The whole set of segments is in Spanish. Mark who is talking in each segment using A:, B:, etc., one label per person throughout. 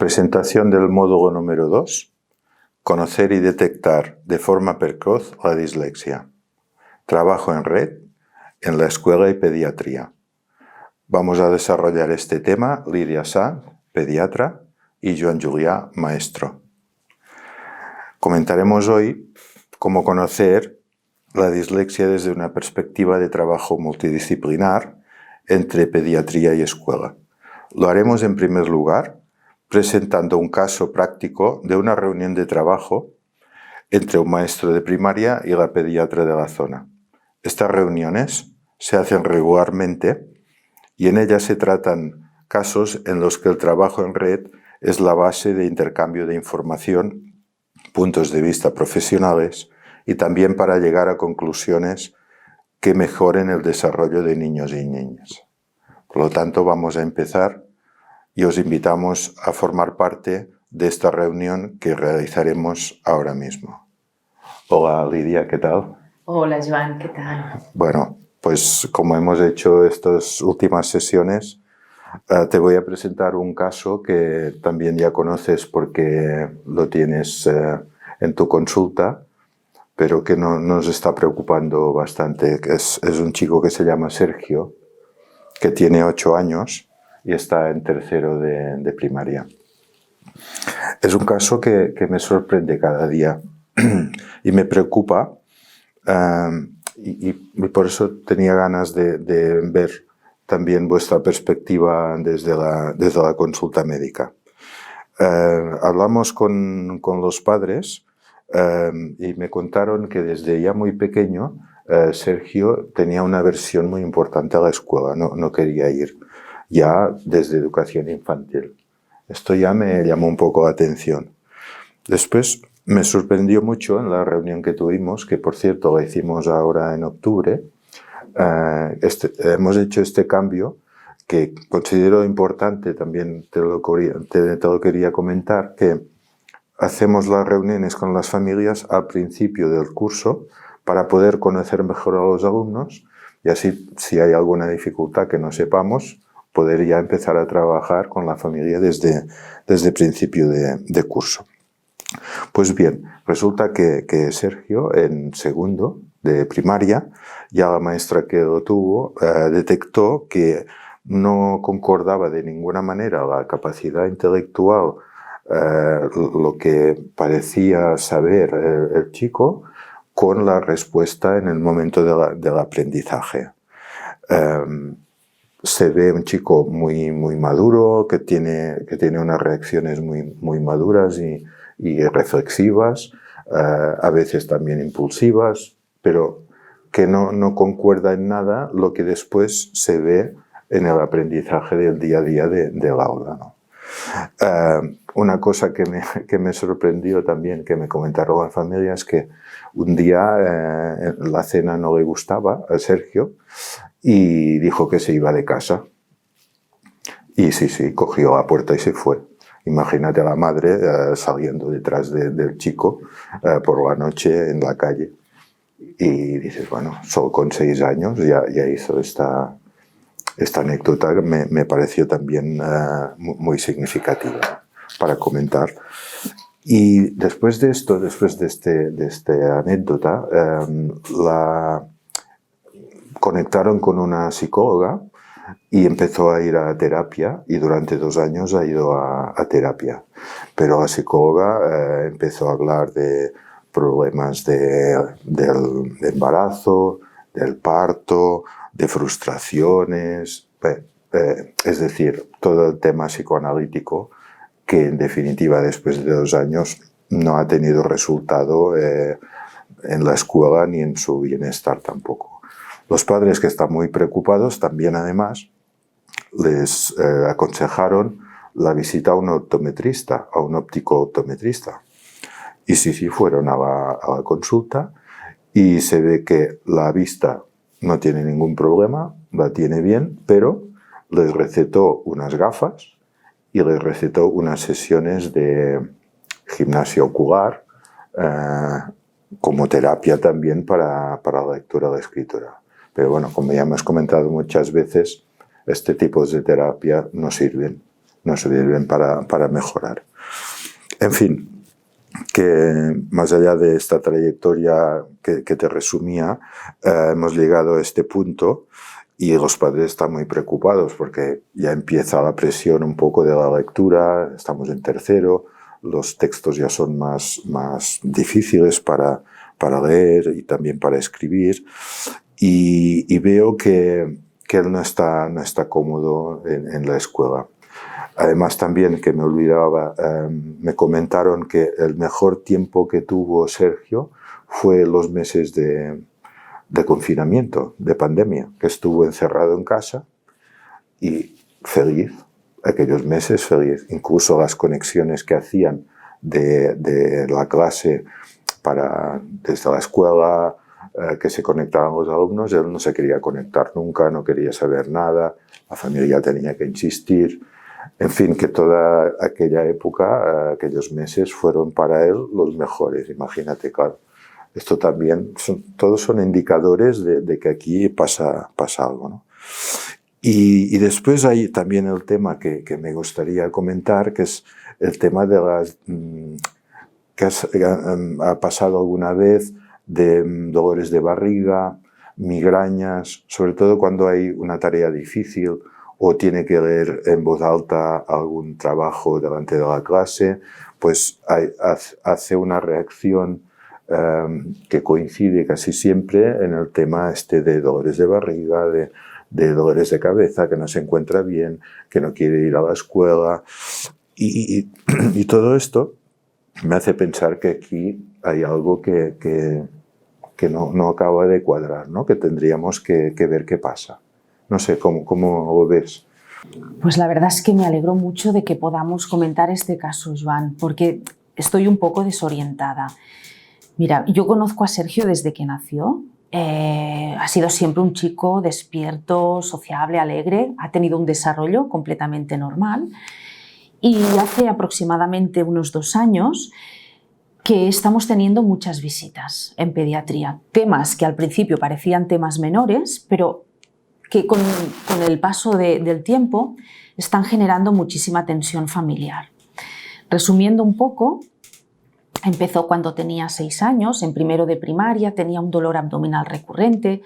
A: Presentación del módulo número 2. Conocer y detectar de forma precoz la dislexia. Trabajo en red en la escuela y pediatría. Vamos a desarrollar este tema Lidia Sanz, pediatra, y Joan Julià, maestro. Comentaremos hoy cómo conocer la dislexia desde una perspectiva de trabajo multidisciplinar entre pediatría y escuela. Lo haremos en primer lugar presentando un caso práctico de una reunión de trabajo entre un maestro de primaria y la pediatra de la zona. Estas reuniones se hacen regularmente y en ellas se tratan casos en los que el trabajo en red es la base de intercambio de información, puntos de vista profesionales y también para llegar a conclusiones que mejoren el desarrollo de niños y niñas. Por lo tanto, vamos a empezar y os invitamos a formar parte de esta reunión que realizaremos ahora mismo. Hola Lidia, ¿qué tal?
B: Hola Joan, ¿qué tal?
A: Bueno, pues como hemos hecho estas últimas sesiones, te voy a presentar un caso que también ya conoces porque lo tienes en tu consulta, pero que nos está preocupando bastante. Es un chico que se llama Sergio, que tiene 8 años y está en tercero de primaria. Es un caso que me sorprende cada día y me preocupa y por eso tenía ganas de ver también vuestra perspectiva desde la consulta médica. Hablamos con los padres y me contaron que desde ya muy pequeño Sergio tenía una aversión muy importante a la escuela, no quería ir, ya desde educación infantil. Esto ya me llamó un poco la atención. Después me sorprendió mucho en la reunión que tuvimos, que por cierto la hicimos ahora en octubre. Hemos hecho este cambio que considero importante, también te lo quería comentar, que hacemos las reuniones con las familias al principio del curso para poder conocer mejor a los alumnos y así, si hay alguna dificultad que no sepamos, poder ya empezar a trabajar con la familia desde principio de curso. Pues bien, resulta que Sergio, en segundo de primaria, ya la maestra que lo tuvo detectó que no concordaba de ninguna manera la capacidad intelectual, lo que parecía saber el chico, con la respuesta en el momento del aprendizaje. Se ve un chico muy maduro, que tiene unas reacciones muy maduras y reflexivas, a veces también impulsivas, pero que no concuerda en nada lo que después se ve en el aprendizaje del día a día del aula, ¿no? Una cosa que me sorprendió también, que me comentaron las familias, es que un día la cena no le gustaba a Sergio y dijo que se iba de casa. Y sí, cogió la puerta y se fue. Imagínate a la madre saliendo detrás del chico por la noche en la calle. Y dices, bueno, solo con 6 años ya hizo esta anécdota, me pareció también muy significativa para comentar. Y después de esto, después de esta anécdota, la conectaron con una psicóloga y empezó a ir a terapia y durante 2 años ha ido a terapia. Pero la psicóloga empezó a hablar de problemas del embarazo, del parto, de frustraciones, es decir, todo el tema psicoanalítico que en definitiva después de 2 años no ha tenido resultado en la escuela ni en su bienestar tampoco. Los padres, que están muy preocupados, también además les aconsejaron la visita a un optometrista, a un óptico optometrista. Y sí, fueron a la consulta y se ve que la vista no tiene ningún problema, la tiene bien, pero les recetó unas gafas y les recetó unas sesiones de gimnasia ocular como terapia también para la lectura y la escritura. Pero bueno, como ya hemos comentado muchas veces, este tipo de terapia no sirven no sirven para mejorar. En fin, que más allá de esta trayectoria que te resumía, hemos llegado a este punto y los padres están muy preocupados porque ya empieza la presión un poco de la lectura, estamos en tercero, los textos ya son más difíciles para leer y también para escribir, y veo que él no está cómodo en la escuela. Además también, que me olvidaba, me comentaron que el mejor tiempo que tuvo Sergio fue los meses de confinamiento, de pandemia, que estuvo encerrado en casa y feliz, aquellos meses feliz. Incluso las conexiones que hacían de la clase desde la escuela, que se conectaban los alumnos, él no se quería conectar nunca, no quería saber nada, la familia tenía que insistir. En fin, que toda aquella época, aquellos meses fueron para él los mejores, imagínate, claro. Esto también, todos son indicadores de que aquí pasa algo, ¿no? Y después hay también el tema que me gustaría comentar, que es el tema de las que ha pasado alguna vez de dolores de barriga, migrañas, sobre todo cuando hay una tarea difícil o tiene que leer en voz alta algún trabajo delante de la clase, pues hace una reacción que coincide casi siempre en el tema de dolores de barriga, de dolores de cabeza, que no se encuentra bien, que no quiere ir a la escuela. Y todo esto me hace pensar que aquí hay algo que no acaba de cuadrar, ¿no? Que tendríamos que ver qué pasa. No sé, ¿cómo lo ves?
C: Pues la verdad es que me alegro mucho de que podamos comentar este caso, Joan, porque estoy un poco desorientada. Mira, yo conozco a Sergio desde que nació. Ha sido siempre un chico despierto, sociable, alegre, ha tenido un desarrollo completamente normal. Y hace aproximadamente unos 2 años que estamos teniendo muchas visitas en pediatría. Temas que al principio parecían temas menores, pero que con el paso del tiempo están generando muchísima tensión familiar. Resumiendo un poco, empezó cuando tenía 6 años, en primero de primaria, tenía un dolor abdominal recurrente.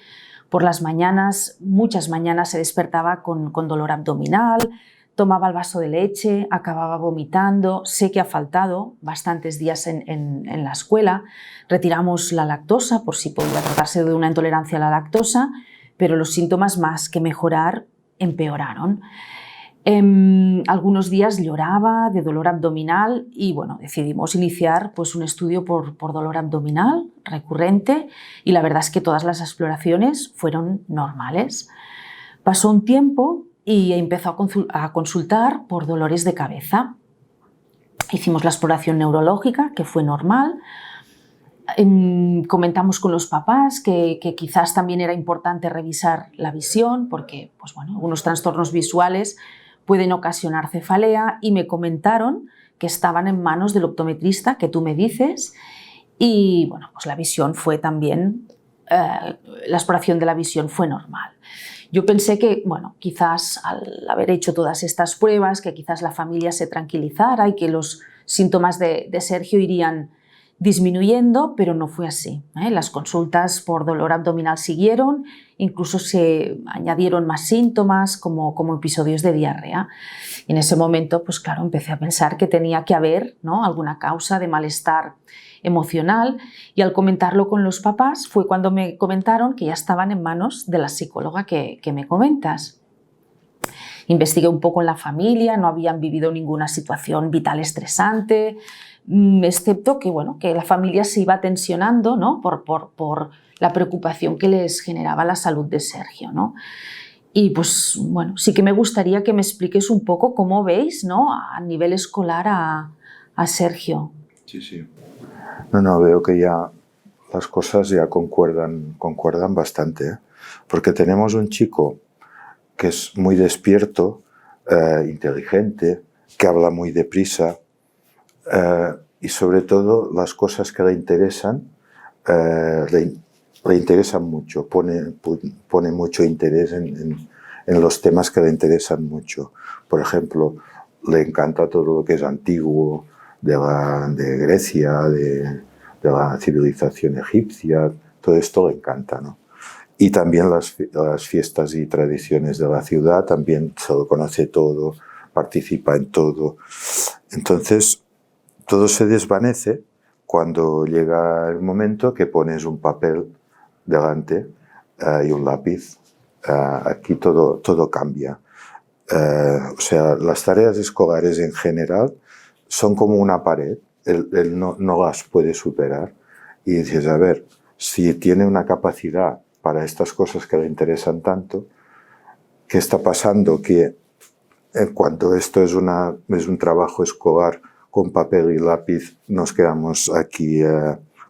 C: Por las mañanas, muchas mañanas se despertaba con dolor abdominal, tomaba el vaso de leche, acababa vomitando. Sé que ha faltado bastantes días en la escuela. Retiramos la lactosa por si podía tratarse de una intolerancia a la lactosa, pero los síntomas, más que mejorar, empeoraron. Algunos días lloraba de dolor abdominal y bueno, decidimos iniciar pues, un estudio por dolor abdominal recurrente, y la verdad es que todas las exploraciones fueron normales. Pasó un tiempo y empezó a consultar por dolores de cabeza. Hicimos la exploración neurológica, que fue normal. Comentamos con los papás que quizás también era importante revisar la visión, porque pues bueno, algunos trastornos visuales pueden ocasionar cefalea, y me comentaron que estaban en manos del optometrista que tú me dices, y bueno, pues la visión fue también, la exploración de la visión fue normal. Yo pensé que, bueno, quizás al haber hecho todas estas pruebas, que quizás la familia se tranquilizara y que los síntomas de Sergio irían disminuyendo, pero no fue así, ¿eh? Las consultas por dolor abdominal siguieron, incluso se añadieron más síntomas como episodios de diarrea. Y en ese momento, pues claro, empecé a pensar que tenía que haber, ¿no?, alguna causa de malestar emocional, y al comentarlo con los papás fue cuando me comentaron que ya estaban en manos de la psicóloga que me comentas. Investigué un poco en la familia, no habían vivido ninguna situación vital estresante, excepto que, bueno, que la familia se iba tensionando, ¿no?, por la preocupación que les generaba la salud de Sergio, ¿no? Y pues bueno, sí que me gustaría que me expliques un poco cómo veis, ¿no?, a nivel escolar a Sergio.
A: Sí. No, veo que ya las cosas ya concuerdan bastante, ¿eh? Porque tenemos un chico que es muy despierto, inteligente, que habla muy deprisa, y sobre todo las cosas que le interesan le interesan mucho, pone mucho interés en los temas que le interesan mucho. Por ejemplo, le encanta todo lo que es antiguo de Grecia, de la civilización egipcia, todo esto le encanta, ¿no? Y también las fiestas y tradiciones de la ciudad, también se lo conoce todo, participa en todo. Entonces, todo se desvanece cuando llega el momento que pones un papel delante y un lápiz. Aquí todo cambia. O sea, las tareas escolares en general son como una pared, él no las puede superar. Y dices, a ver, si tiene una capacidad para estas cosas que le interesan tanto, ¿qué está pasando? Que cuando esto es un trabajo escolar con papel y lápiz, nos quedamos aquí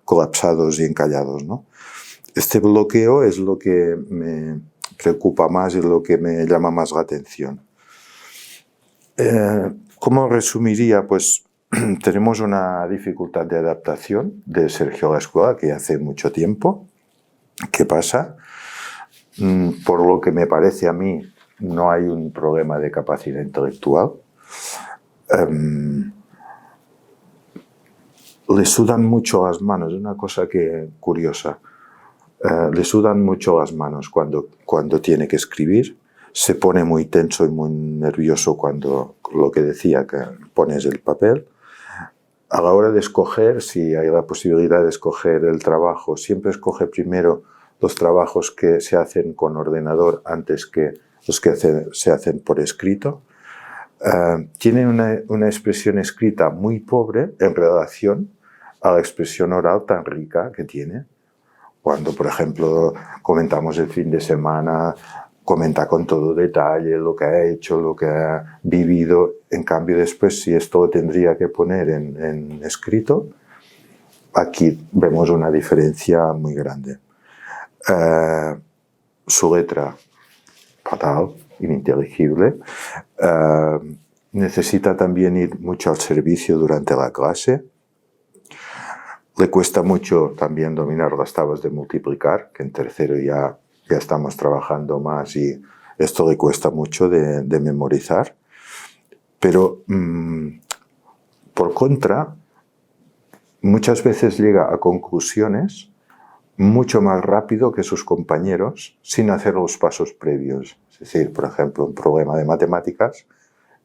A: colapsados y encallados, ¿no? Este bloqueo es lo que me preocupa más y lo que me llama más la atención. ¿Cómo resumiría? Pues tenemos una dificultad de adaptación de Sergio a la escuela que hace mucho tiempo. ¿Qué pasa? Por lo que me parece a mí, no hay un problema de capacidad intelectual. Le sudan mucho las manos, es una cosa curiosa. Le sudan mucho las manos cuando tiene que escribir. Se pone muy tenso y muy nervioso cuando, lo que decía, que pones el papel. A la hora de escoger, si hay la posibilidad de escoger el trabajo, siempre escoge primero los trabajos que se hacen con ordenador antes que los que se hacen por escrito. Tiene una expresión escrita muy pobre en relación a la expresión oral tan rica que tiene. Cuando, por ejemplo, comentamos el fin de semana, comenta con todo detalle lo que ha hecho, lo que ha vivido. En cambio, después, si esto lo tendría que poner en escrito, aquí vemos una diferencia muy grande. Su letra, fatal, ininteligible. Necesita también ir mucho al servicio durante la clase. Le cuesta mucho también dominar las tablas de multiplicar, que en tercero ya estamos trabajando más y esto le cuesta mucho de memorizar. Pero, por contra, muchas veces llega a conclusiones mucho más rápido que sus compañeros sin hacer los pasos previos. Es decir, por ejemplo, un problema de matemáticas,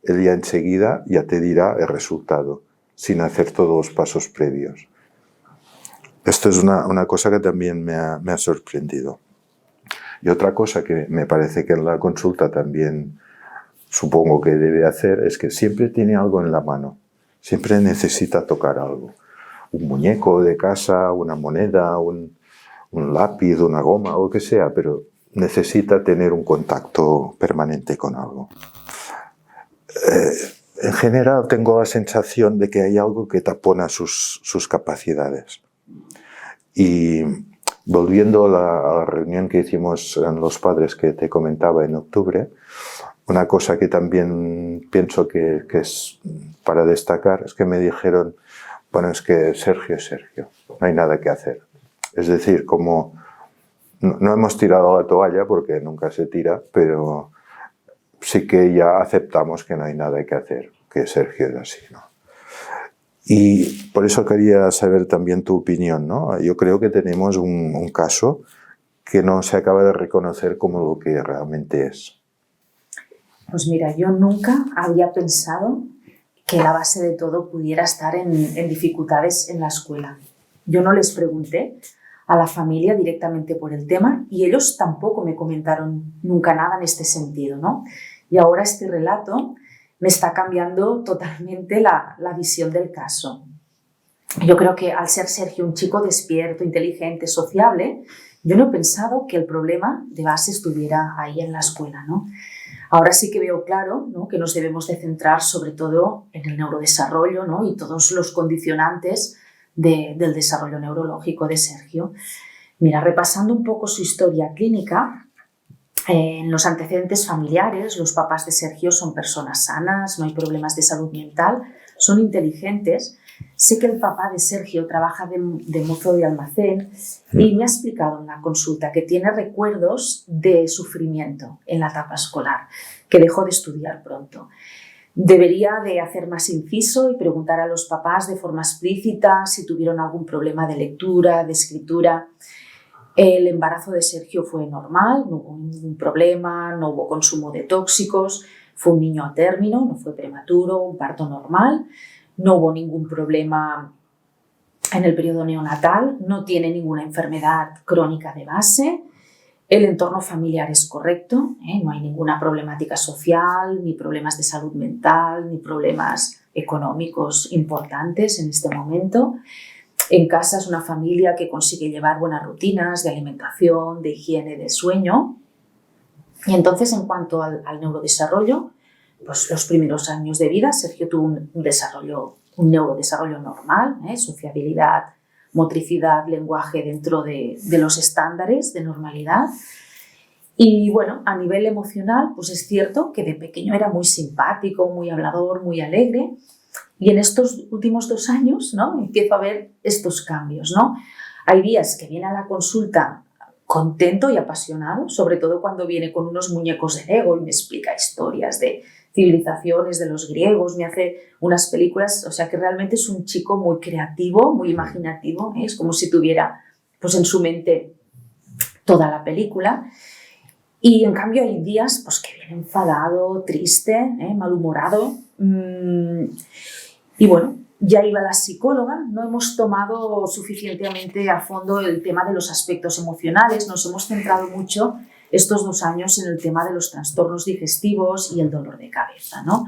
A: él ya enseguida ya te dirá el resultado, sin hacer todos los pasos previos. Esto es una cosa que también me ha sorprendido. Y otra cosa que me parece que en la consulta también supongo que debe hacer es que siempre tiene algo en la mano. Siempre necesita tocar algo. Un muñeco de casa, una moneda, un lápiz, una goma, o lo que sea, pero necesita tener un contacto permanente con algo. En general tengo la sensación de que hay algo que tapona sus capacidades. Y volviendo a la reunión que hicimos en los padres que te comentaba en octubre, una cosa que también pienso que es para destacar es que me dijeron, bueno, es que Sergio es Sergio, no hay nada que hacer. Es decir, como no hemos tirado la toalla porque nunca se tira, pero sí que ya aceptamos que no hay nada que hacer, que Sergio es así, ¿no? Y por eso quería saber también tu opinión, ¿no? Yo creo que tenemos un caso que no se acaba de reconocer como lo que realmente es.
B: Pues mira, yo nunca había pensado que la base de todo pudiera estar en dificultades en la escuela. Yo no les pregunté a la familia directamente por el tema y ellos tampoco me comentaron nunca nada en este sentido, ¿no? Y ahora este relato me está cambiando totalmente la visión del caso. Yo creo que al ser Sergio un chico despierto, inteligente, sociable, yo no he pensado que el problema de base estuviera ahí en la escuela, ¿no? Ahora sí que veo claro, ¿no?, que nos debemos de centrar sobre todo en el neurodesarrollo, ¿no?, y todos los condicionantes del desarrollo neurológico de Sergio. Mira, repasando un poco su historia clínica, en los antecedentes familiares, los papás de Sergio son personas sanas, no hay problemas de salud mental, son inteligentes. Sé que el papá de Sergio trabaja de mozo de almacén y me ha explicado en la consulta que tiene recuerdos de sufrimiento en la etapa escolar, que dejó de estudiar pronto. Debería de hacer más inciso y preguntar a los papás de forma explícita si tuvieron algún problema de lectura, de escritura. El embarazo de Sergio fue normal, no hubo ningún problema, no hubo consumo de tóxicos, fue un niño a término, no fue prematuro, un parto normal, no hubo ningún problema en el periodo neonatal, no tiene ninguna enfermedad crónica de base. El entorno familiar es correcto, no hay ninguna problemática social, ni problemas de salud mental, ni problemas económicos importantes en este momento. En casa es una familia que consigue llevar buenas rutinas de alimentación, de higiene, de sueño. Y entonces, en cuanto al neurodesarrollo, pues los primeros años de vida, Sergio tuvo un neurodesarrollo normal, sociabilidad, motricidad, lenguaje dentro de los estándares de normalidad. Y bueno, a nivel emocional, pues es cierto que de pequeño era muy simpático, muy hablador, muy alegre. Y en estos últimos 2 años, ¿no?, empiezo a ver estos cambios, ¿no? Hay días que viene a la consulta contento y apasionado, sobre todo cuando viene con unos muñecos de Lego y me explica historias de civilizaciones de los griegos, me hace unas películas, o sea que realmente es un chico muy creativo, muy imaginativo, es como si tuviera pues en su mente toda la película. Y en cambio hay días pues que viene enfadado, triste, malhumorado. Y bueno, ya iba la psicóloga, no hemos tomado suficientemente a fondo el tema de los aspectos emocionales, nos hemos centrado mucho estos 2 años en el tema de los trastornos digestivos y el dolor de cabeza, ¿no?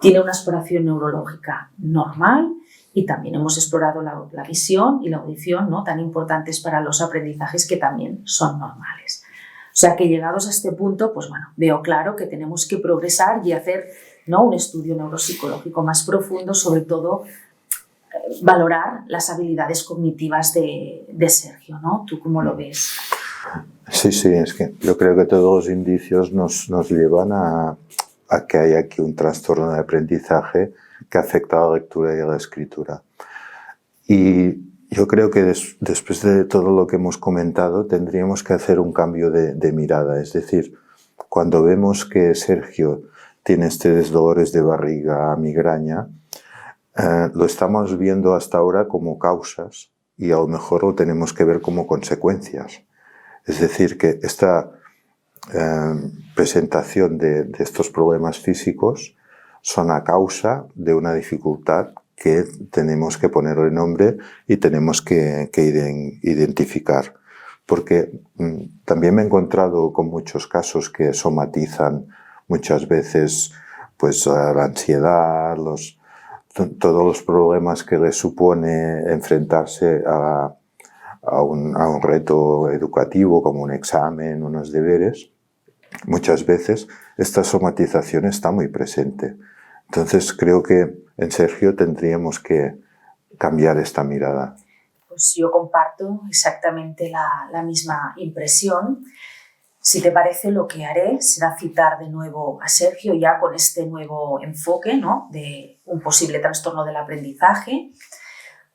B: Tiene una exploración neurológica normal y también hemos explorado la visión y la audición, ¿no?, tan importantes para los aprendizajes, que también son normales. O sea que llegados a este punto, pues bueno, veo claro que tenemos que progresar y hacer, ¿no?, un estudio neuropsicológico más profundo, sobre todo valorar las habilidades cognitivas de Sergio, ¿no? ¿Tú cómo lo ves?
A: Sí, es que yo creo que todos los indicios nos llevan a que hay aquí un trastorno de aprendizaje que afecta a la lectura y a la escritura. Y yo creo que después de todo lo que hemos comentado tendríamos que hacer un cambio de mirada. Es decir, cuando vemos que Sergio tiene estos dolores de barriga, migraña, lo estamos viendo hasta ahora como causas y a lo mejor lo tenemos que ver como consecuencias. Es decir, que esta presentación de estos problemas físicos son a causa de una dificultad que tenemos que ponerle nombre y tenemos que identificar. Porque también me he encontrado con muchos casos que somatizan muchas veces pues, la ansiedad, todos los problemas que les supone enfrentarse a un reto educativo como un examen, unos deberes. Muchas veces esta somatización está muy presente. Entonces creo que en Sergio tendríamos que cambiar esta mirada.
B: Pues yo comparto exactamente la misma impresión. Si te parece, lo que haré será citar de nuevo a Sergio ya con este nuevo enfoque, ¿no?, de un posible trastorno del aprendizaje.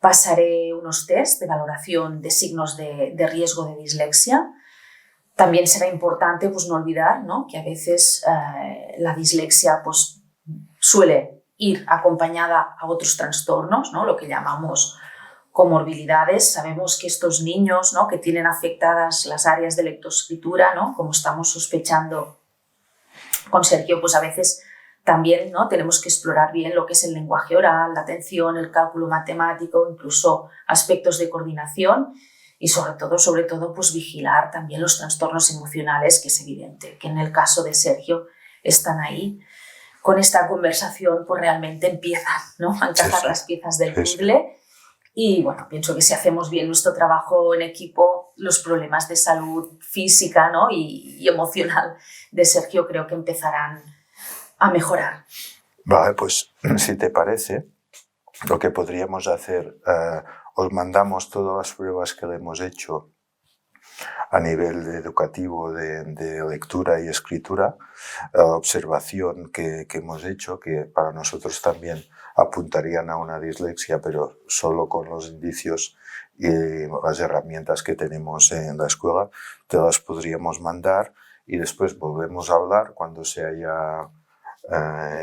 B: Pasaré unos test de valoración de signos de riesgo de dislexia. También será importante pues, no olvidar, ¿no?, que a veces la dislexia pues, suele ir acompañada a otros trastornos, ¿no?, lo que llamamos comorbilidades. Sabemos que estos niños, ¿no?, que tienen afectadas las áreas de lectoescritura, ¿no?, como estamos sospechando con Sergio, pues a veces también, ¿no?, tenemos que explorar bien lo que es el lenguaje oral, la atención, el cálculo matemático, incluso aspectos de coordinación y sobre todo pues vigilar también los trastornos emocionales, que es evidente que en el caso de Sergio están ahí. Con esta conversación pues realmente empiezan, ¿no?, a encajar las piezas del puzzle. Y bueno, pienso que si hacemos bien nuestro trabajo en equipo, los problemas de salud física, ¿no?, y emocional de Sergio creo que empezarán a mejorar.
A: Vale, pues si te parece, lo que podríamos hacer, os mandamos todas las pruebas que le hemos hecho a nivel educativo de lectura y escritura, observación que hemos hecho, que para nosotros también apuntarían a una dislexia, pero solo con los indicios y las herramientas que tenemos en la escuela, te las podríamos mandar y después volvemos a hablar cuando se haya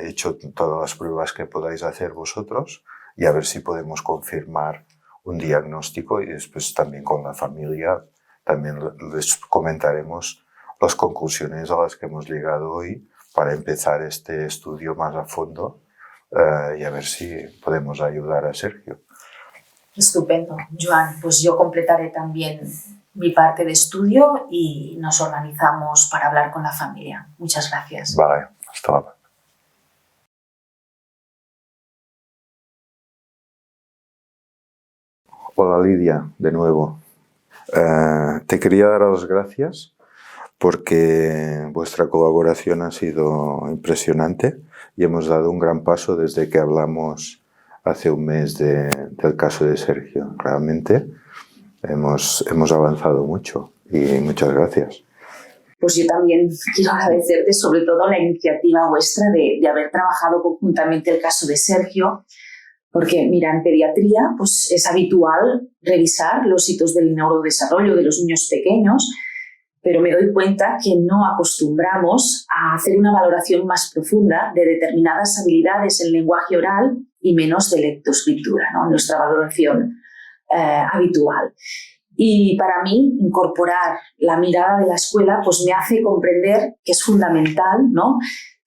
A: hecho todas las pruebas que podáis hacer vosotros y a ver si podemos confirmar un diagnóstico, y después también con la familia también les comentaremos las conclusiones a las que hemos llegado hoy para empezar este estudio más a fondo y a ver si podemos ayudar a Sergio.
B: Estupendo, Joan. Pues yo completaré también mi parte de estudio y nos organizamos para hablar con la familia. Muchas gracias.
A: Vale, hasta luego. Hola Lidia, de nuevo. Te quería dar las gracias porque vuestra colaboración ha sido impresionante y hemos dado un gran paso desde que hablamos hace un mes del caso de Sergio. Realmente hemos avanzado mucho y muchas gracias.
B: Pues yo también quiero agradecerte sobre todo la iniciativa vuestra de haber trabajado conjuntamente el caso de Sergio, porque mira, en pediatría pues es habitual revisar los hitos del neurodesarrollo de los niños pequeños, pero me doy cuenta que no acostumbramos a hacer una valoración más profunda de determinadas habilidades en lenguaje oral y menos de lectoescritura, ¿no? En nuestra valoración habitual. Y para mí, incorporar la mirada de la escuela pues me hace comprender que es fundamental, ¿no?,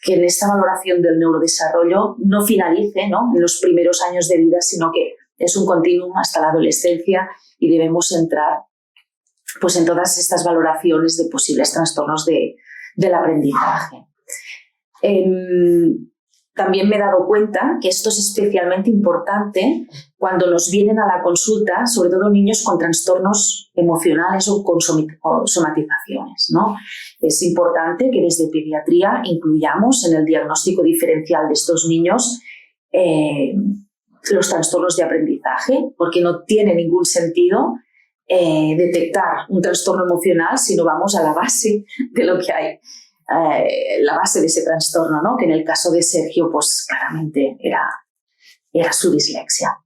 B: que en esta valoración del neurodesarrollo no finalice, ¿no?, en los primeros años de vida, sino que es un continuum hasta la adolescencia y debemos entrar pues, en todas estas valoraciones de posibles trastornos del aprendizaje. También me he dado cuenta que esto es especialmente importante cuando nos vienen a la consulta, sobre todo niños con trastornos emocionales o con somatizaciones, ¿no? Es importante que desde pediatría incluyamos en el diagnóstico diferencial de estos niños los trastornos de aprendizaje, porque no tiene ningún sentido detectar un trastorno emocional si no vamos a la base de lo que hay. La base de ese trastorno, ¿no?, que en el caso de Sergio pues claramente era su dislexia.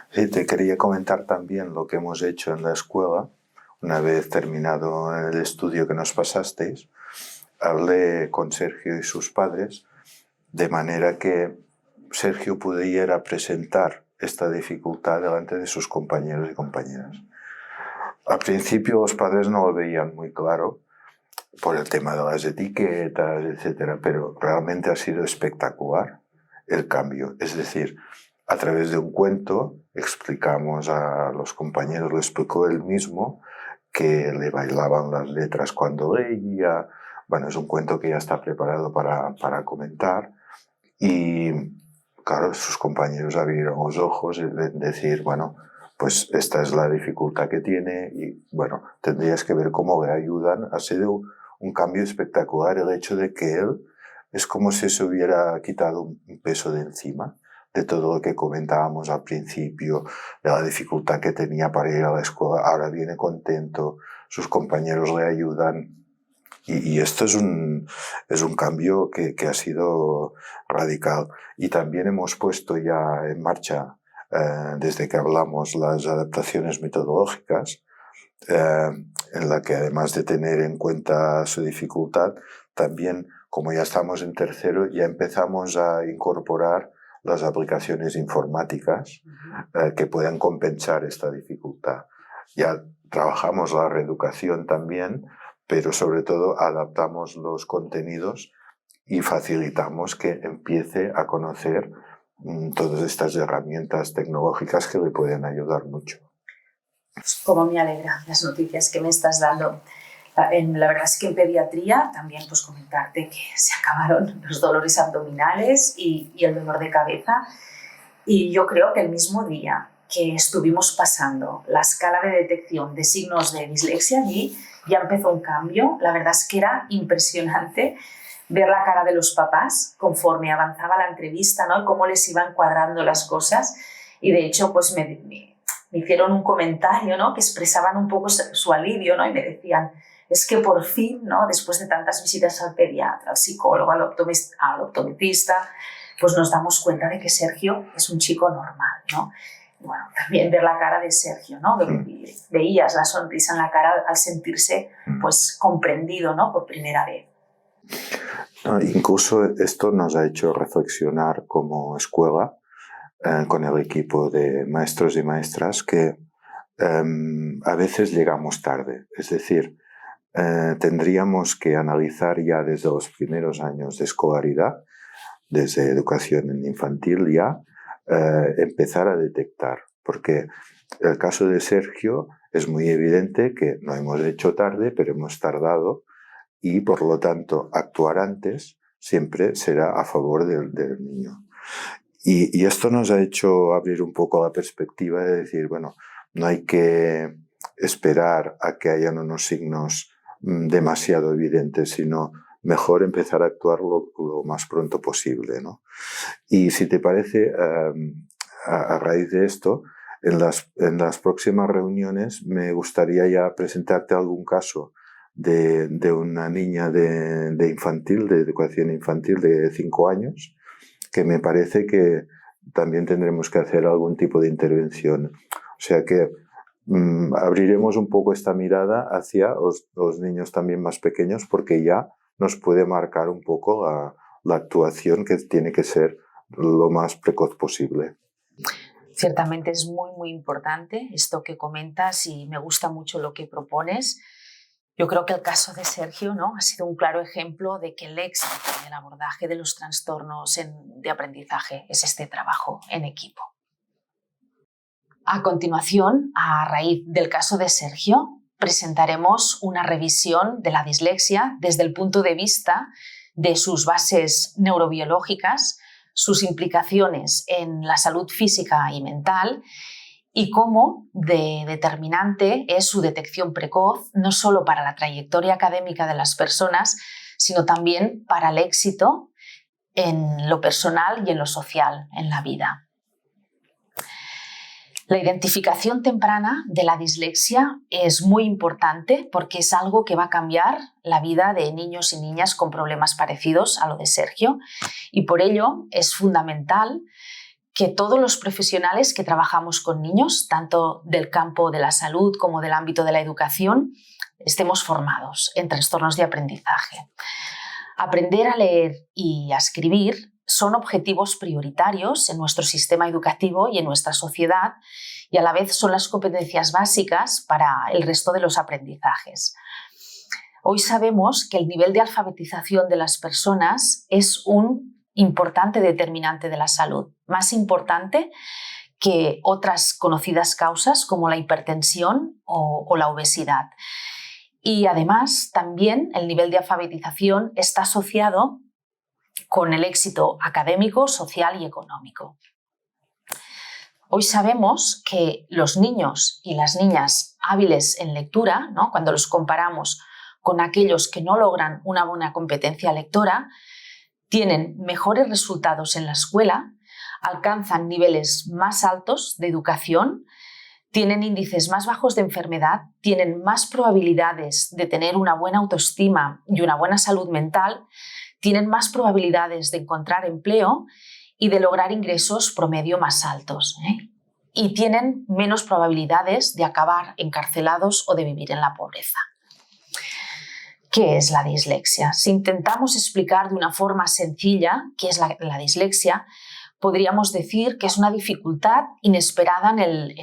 A: Sí, te quería comentar también lo que hemos hecho en la escuela. Una vez terminado el estudio que nos pasasteis, hablé con Sergio y sus padres de manera que Sergio pudiera presentar esta dificultad delante de sus compañeros y compañeras. Al principio los padres no lo veían muy claro por el tema de las etiquetas, etcétera, pero realmente ha sido espectacular el cambio. Es decir, a través de un cuento explicamos a los compañeros, le explicó él mismo que le bailaban las letras cuando leía. Bueno, es un cuento que ya está preparado para comentar y claro, sus compañeros abrieron los ojos y decir, bueno, pues esta es la dificultad que tiene y bueno, tendrías que ver cómo le ayudan. Ha sido un cambio espectacular el hecho de que él es como si se hubiera quitado un peso de encima de todo lo que comentábamos al principio, de la dificultad que tenía para ir a la escuela. Ahora viene contento, sus compañeros le ayudan y esto es un cambio que ha sido radical. Y también hemos puesto ya en marcha, desde que hablamos, las adaptaciones metodológicas, en la que además de tener en cuenta su dificultad, también, como ya estamos en tercero, ya empezamos a incorporar las aplicaciones informáticas que puedan compensar esta dificultad. Ya trabajamos la reeducación también, pero sobre todo adaptamos los contenidos y facilitamos que empiece a conocer todas estas herramientas tecnológicas que le pueden ayudar mucho.
B: Como me alegra las noticias que me estás dando. La verdad es que en pediatría también pues comentarte que se acabaron los dolores abdominales y el dolor de cabeza, y yo creo que el mismo día que estuvimos pasando la escala de detección de signos de dislexia, allí ya empezó un cambio. La verdad es que era impresionante ver la cara de los papás conforme avanzaba la entrevista, ¿no?, y cómo les iban cuadrando las cosas, y de hecho pues me hicieron un comentario, ¿no?, que expresaban un poco su alivio, ¿no?, y me decían, es que por fin, ¿no?, después de tantas visitas al pediatra, al psicólogo, al optometrista, pues nos damos cuenta de que Sergio es un chico normal, ¿no? Y bueno, también ver la cara de Sergio, ¿no? Veías la sonrisa en la cara al sentirse pues comprendido, ¿no?, por primera vez.
A: No, incluso esto nos ha hecho reflexionar como escuela con el equipo de maestros y maestras que a veces llegamos tarde. Es decir, tendríamos que analizar ya desde los primeros años de escolaridad, desde educación infantil ya, empezar a detectar. Porque el caso de Sergio es muy evidente que no hemos hecho tarde, pero hemos tardado y por lo tanto actuar antes siempre será a favor del niño. Y esto nos ha hecho abrir un poco la perspectiva de decir, bueno, no hay que esperar a que hayan unos signos demasiado evidentes, sino mejor empezar a actuar lo más pronto posible, ¿no? Y si te parece, a raíz de esto, en las próximas reuniones me gustaría ya presentarte algún caso de una niña de infantil, de educación infantil de 5 años, que me parece que también tendremos que hacer algún tipo de intervención. O sea que abriremos un poco esta mirada hacia los niños también más pequeños, porque ya nos puede marcar un poco la actuación, que tiene que ser lo más precoz posible.
C: Ciertamente es muy, muy importante esto que comentas y me gusta mucho lo que propones. Yo creo que el caso de Sergio, ¿no?, ha sido un claro ejemplo de que el éxito del abordaje de los trastornos de aprendizaje es este trabajo en equipo. A continuación, a raíz del caso de Sergio, presentaremos una revisión de la dislexia desde el punto de vista de sus bases neurobiológicas, sus implicaciones en la salud física y mental y cómo de determinante es su detección precoz, no solo para la trayectoria académica de las personas, sino también para el éxito en lo personal y en lo social, en la vida. La identificación temprana de la dislexia es muy importante porque es algo que va a cambiar la vida de niños y niñas con problemas parecidos a lo de Sergio, y por ello es fundamental que todos los profesionales que trabajamos con niños, tanto del campo de la salud como del ámbito de la educación, estemos formados en trastornos de aprendizaje. Aprender a leer y a escribir son objetivos prioritarios en nuestro sistema educativo y en nuestra sociedad, y a la vez son las competencias básicas para el resto de los aprendizajes. Hoy sabemos que el nivel de alfabetización de las personas es un importante determinante de la salud, más importante que otras conocidas causas como la hipertensión o la obesidad. Y además también el nivel de alfabetización está asociado con el éxito académico, social y económico. Hoy sabemos que los niños y las niñas hábiles en lectura, ¿no?, cuando los comparamos con aquellos que no logran una buena competencia lectora, tienen mejores resultados en la escuela, alcanzan niveles más altos de educación, tienen índices más bajos de enfermedad, tienen más probabilidades de tener una buena autoestima y una buena salud mental, tienen más probabilidades de encontrar empleo y de lograr ingresos promedio más altos, y tienen menos probabilidades de acabar encarcelados o de vivir en la pobreza. ¿Qué es la dislexia? Si intentamos explicar de una forma sencilla qué es la dislexia, podríamos decir que es una dificultad inesperada en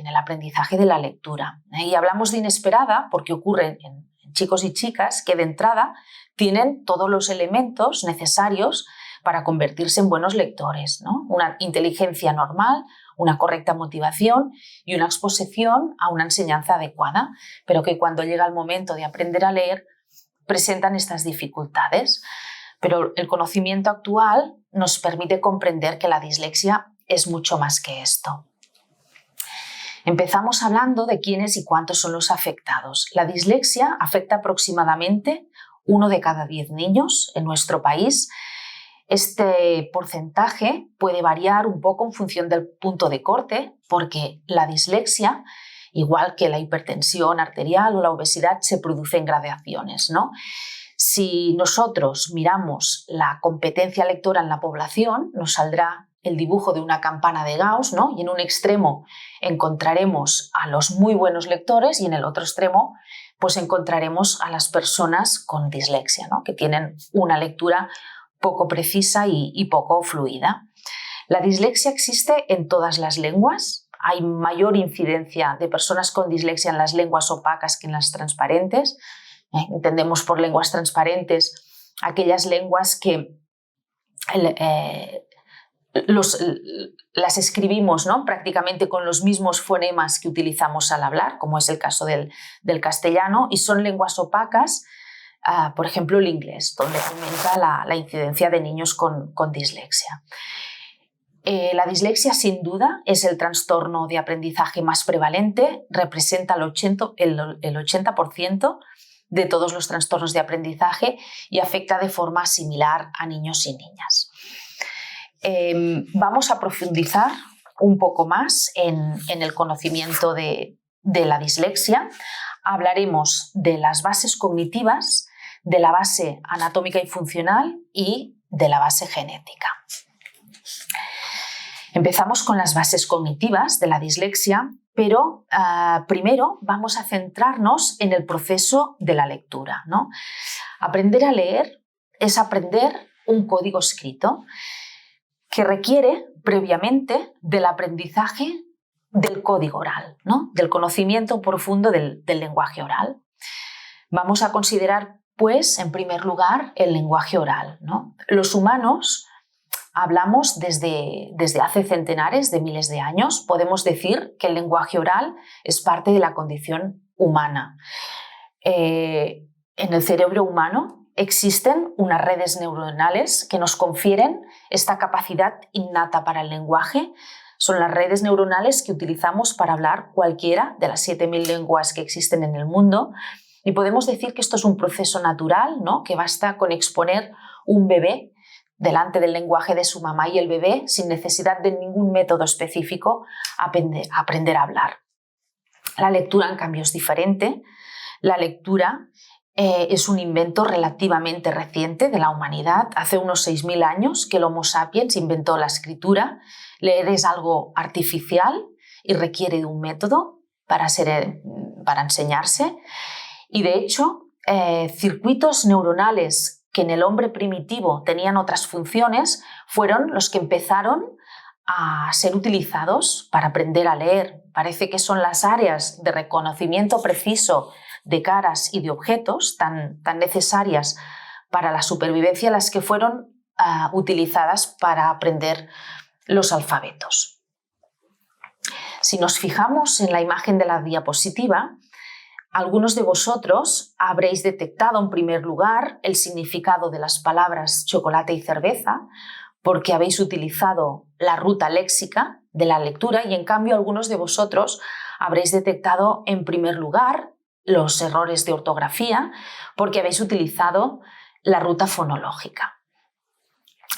C: el aprendizaje de la lectura. Y hablamos de inesperada porque ocurre en chicos y chicas que de entrada tienen todos los elementos necesarios para convertirse en buenos lectores, ¿no? Una inteligencia normal, una correcta motivación y una exposición a una enseñanza adecuada, pero que cuando llega el momento de aprender a leer presentan estas dificultades. Pero el conocimiento actual nos permite comprender que la dislexia es mucho más que esto. Empezamos hablando de quiénes y cuántos son los afectados. La dislexia afecta aproximadamente 1 de cada 10 niños en nuestro país. Este porcentaje puede variar un poco en función del punto de corte, porque la dislexia, igual que la hipertensión arterial o la obesidad, se produce en gradaciones, ¿no? Si nosotros miramos la competencia lectora en la población, nos saldrá el dibujo de una campana de Gauss, ¿no? Y en un extremo encontraremos a los muy buenos lectores y en el otro extremo pues encontraremos a las personas con dislexia, ¿no? Que tienen una lectura poco precisa y poco fluida. La dislexia existe en todas las lenguas. Hay mayor incidencia de personas con dislexia en las lenguas opacas que en las transparentes. Entendemos por lenguas transparentes aquellas lenguas que las escribimos, ¿no? Prácticamente con los mismos fonemas que utilizamos al hablar, como es el caso del castellano, y son lenguas opacas, por ejemplo el inglés, donde aumenta la incidencia de niños con dislexia. La dislexia, sin duda, es el trastorno de aprendizaje más prevalente, representa el 80% de todos los trastornos de aprendizaje y afecta de forma similar a niños y niñas. Vamos a profundizar un poco más en el conocimiento de la dislexia. Hablaremos de las bases cognitivas, de la base anatómica y funcional y de la base genética. Empezamos con las bases cognitivas de la dislexia, pero primero vamos a centrarnos en el proceso de la lectura, ¿no? Aprender a leer es aprender un código escrito que requiere previamente del aprendizaje del código oral, ¿no? Del conocimiento profundo del lenguaje oral. Vamos a considerar, pues, en primer lugar, el lenguaje oral, ¿no? Los humanos hablamos desde hace centenares de miles de años. Podemos decir que el lenguaje oral es parte de la condición humana. En el cerebro humano existen unas redes neuronales que nos confieren esta capacidad innata para el lenguaje. Son las redes neuronales que utilizamos para hablar cualquiera de las 7.000 lenguas que existen en el mundo. Y podemos decir que esto es un proceso natural, ¿no? Que basta con exponer un bebé delante del lenguaje de su mamá y el bebé, sin necesidad de ningún método específico, aprender a hablar. La lectura, en cambio, es diferente. La lectura es un invento relativamente reciente de la humanidad. Hace unos 6.000 años que el Homo sapiens inventó la escritura. Leer es algo artificial y requiere de un método para enseñarse. Y de hecho, circuitos neuronales que en el hombre primitivo tenían otras funciones, fueron los que empezaron a ser utilizados para aprender a leer. Parece que son las áreas de reconocimiento preciso de caras y de objetos tan necesarias para la supervivencia las que fueron utilizadas para aprender los alfabetos. Si nos fijamos en la imagen de la diapositiva, algunos de vosotros habréis detectado en primer lugar el significado de las palabras chocolate y cerveza porque habéis utilizado la ruta léxica de la lectura y en cambio algunos de vosotros habréis detectado en primer lugar los errores de ortografía porque habéis utilizado la ruta fonológica.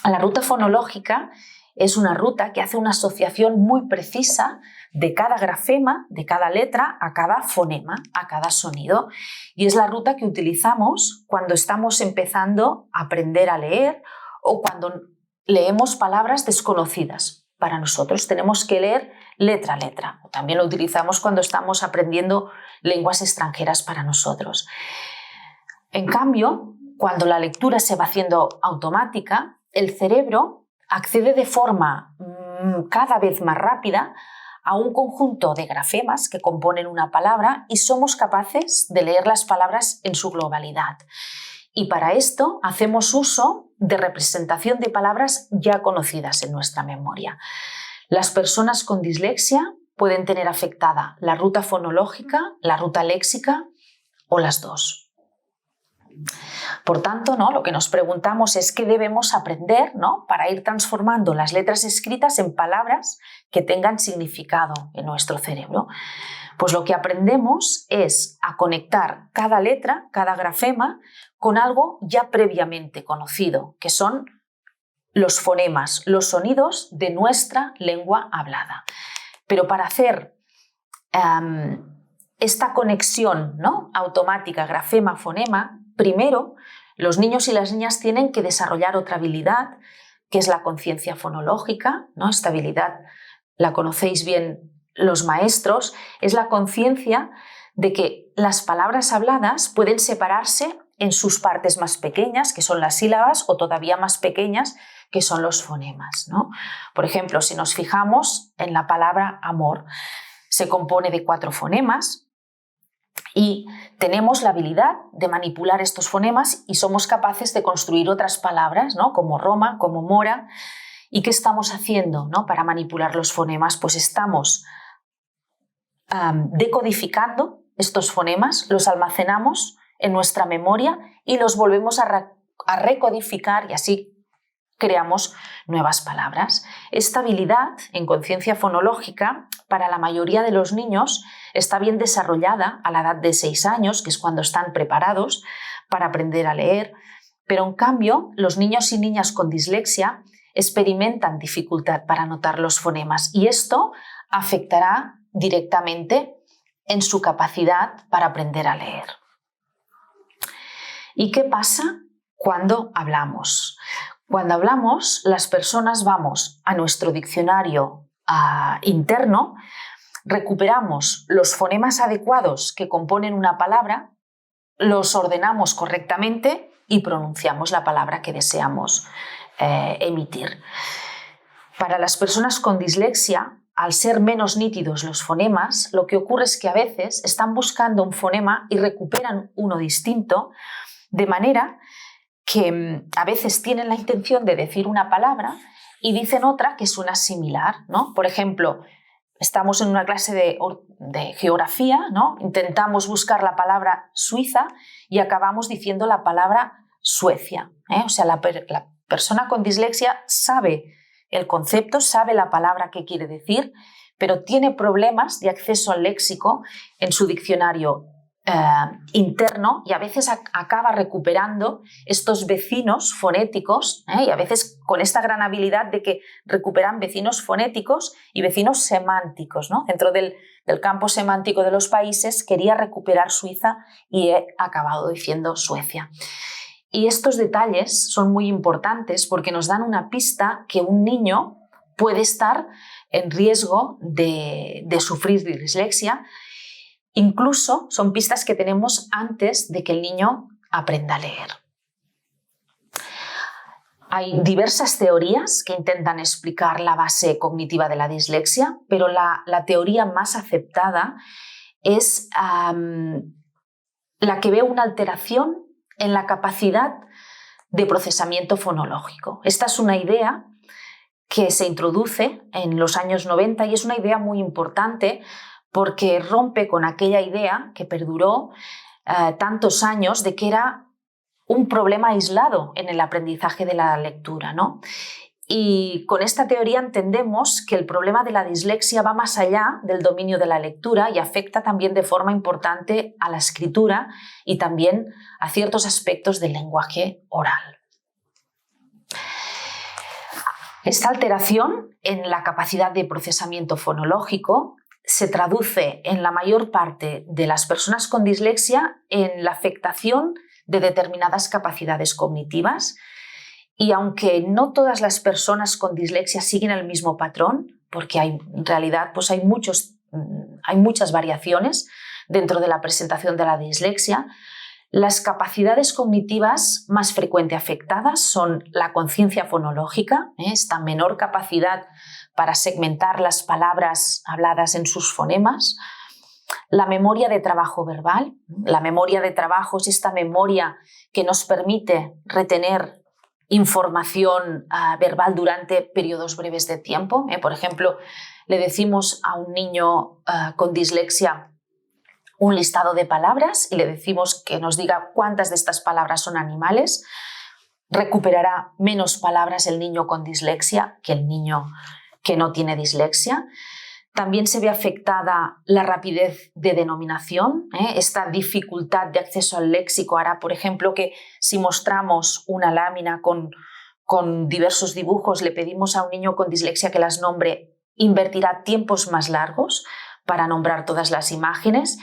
C: La ruta fonológica es una ruta que hace una asociación muy precisa de cada grafema, de cada letra, a cada fonema, a cada sonido. Y es la ruta que utilizamos cuando estamos empezando a aprender a leer o cuando leemos palabras desconocidas. Para nosotros tenemos que leer letra a letra. También lo utilizamos cuando estamos aprendiendo lenguas extranjeras para nosotros. En cambio, cuando la lectura se va haciendo automática, el cerebro accede de forma cada vez más rápida a un conjunto de grafemas que componen una palabra y somos capaces de leer las palabras en su globalidad. Y para esto hacemos uso de representación de palabras ya conocidas en nuestra memoria. Las personas con dislexia pueden tener afectada la ruta fonológica, la ruta léxica o las dos. Por tanto, ¿no? Lo que nos preguntamos es qué debemos aprender, ¿no? Para ir transformando las letras escritas en palabras que tengan significado en nuestro cerebro. Pues lo que aprendemos es a conectar cada letra, cada grafema, con algo ya previamente conocido, que son los fonemas, los sonidos de nuestra lengua hablada. Pero para hacer esta conexión, ¿no? automática, grafema-fonema, primero los niños y las niñas tienen que desarrollar otra habilidad, que es la conciencia fonológica, ¿no? Esta habilidad la conocéis bien los maestros, es la conciencia de que las palabras habladas pueden separarse en sus partes más pequeñas, que son las sílabas, o todavía más pequeñas, que son los fonemas, ¿no? Por ejemplo, si nos fijamos en la palabra amor, se compone de 4 fonemas y tenemos la habilidad de manipular estos fonemas y somos capaces de construir otras palabras, ¿no? Como Roma, como Mora. ¿Y qué estamos haciendo, ¿no? Para manipular los fonemas? Pues estamos decodificando estos fonemas, los almacenamos en nuestra memoria y los volvemos a recodificar y así creamos nuevas palabras. Esta habilidad en conciencia fonológica para la mayoría de los niños está bien desarrollada a la edad de 6 años, que es cuando están preparados para aprender a leer, pero en cambio los niños y niñas con dislexia experimentan dificultad para notar los fonemas y esto afectará directamente en su capacidad para aprender a leer. ¿Y qué pasa cuando hablamos? Cuando hablamos, las personas vamos a nuestro diccionario interno, recuperamos los fonemas adecuados que componen una palabra, los ordenamos correctamente y pronunciamos la palabra que deseamos emitir. Para las personas con dislexia, al ser menos nítidos los fonemas, lo que ocurre es que a veces están buscando un fonema y recuperan uno distinto, de manera que a veces tienen la intención de decir una palabra y dicen otra que suena similar, ¿no? Por ejemplo, estamos en una clase de geografía, ¿no? Intentamos buscar la palabra Suiza y acabamos diciendo la palabra Suecia, ¿eh? O sea, la persona con dislexia sabe el concepto, sabe la palabra que quiere decir, pero tiene problemas de acceso al léxico en su diccionario interno y a veces acaba recuperando estos vecinos fonéticos y a veces con esta gran habilidad de que recuperan vecinos fonéticos y vecinos semánticos, ¿no? Dentro del campo semántico de los países quería recuperar Suiza y he acabado diciendo Suecia. Y estos detalles son muy importantes porque nos dan una pista que un niño puede estar en riesgo de sufrir dislexia. Incluso son pistas que tenemos antes de que el niño aprenda a leer. Hay diversas teorías que intentan explicar la base cognitiva de la dislexia, pero la teoría más aceptada es la que ve una alteración en la capacidad de procesamiento fonológico. Esta es una idea que se introduce en los años 90 y es una idea muy importante porque rompe con aquella idea que perduró tantos años de que era un problema aislado en el aprendizaje de la lectura, ¿no? Y con esta teoría entendemos que el problema de la dislexia va más allá del dominio de la lectura y afecta también de forma importante a la escritura y también a ciertos aspectos del lenguaje oral. Esta alteración en la capacidad de procesamiento fonológico se traduce en la mayor parte de las personas con dislexia en la afectación de determinadas capacidades cognitivas y aunque no todas las personas con dislexia siguen el mismo patrón, porque en realidad pues hay muchas variaciones dentro de la presentación de la dislexia, las capacidades cognitivas más frecuentemente afectadas son la conciencia fonológica, esta menor capacidad para segmentar las palabras habladas en sus fonemas, la memoria de trabajo verbal. La memoria de trabajo es esta memoria que nos permite retener información verbal durante periodos breves de tiempo. Por ejemplo, le decimos a un niño con dislexia un listado de palabras y le decimos que nos diga cuántas de estas palabras son animales. Recuperará menos palabras el niño con dislexia que el niño que no tiene dislexia. También se ve afectada la rapidez de denominación. Esta dificultad de acceso al léxico hará, por ejemplo, que si mostramos una lámina con diversos dibujos, le pedimos a un niño con dislexia que las nombre, invertirá tiempos más largos para nombrar todas las imágenes.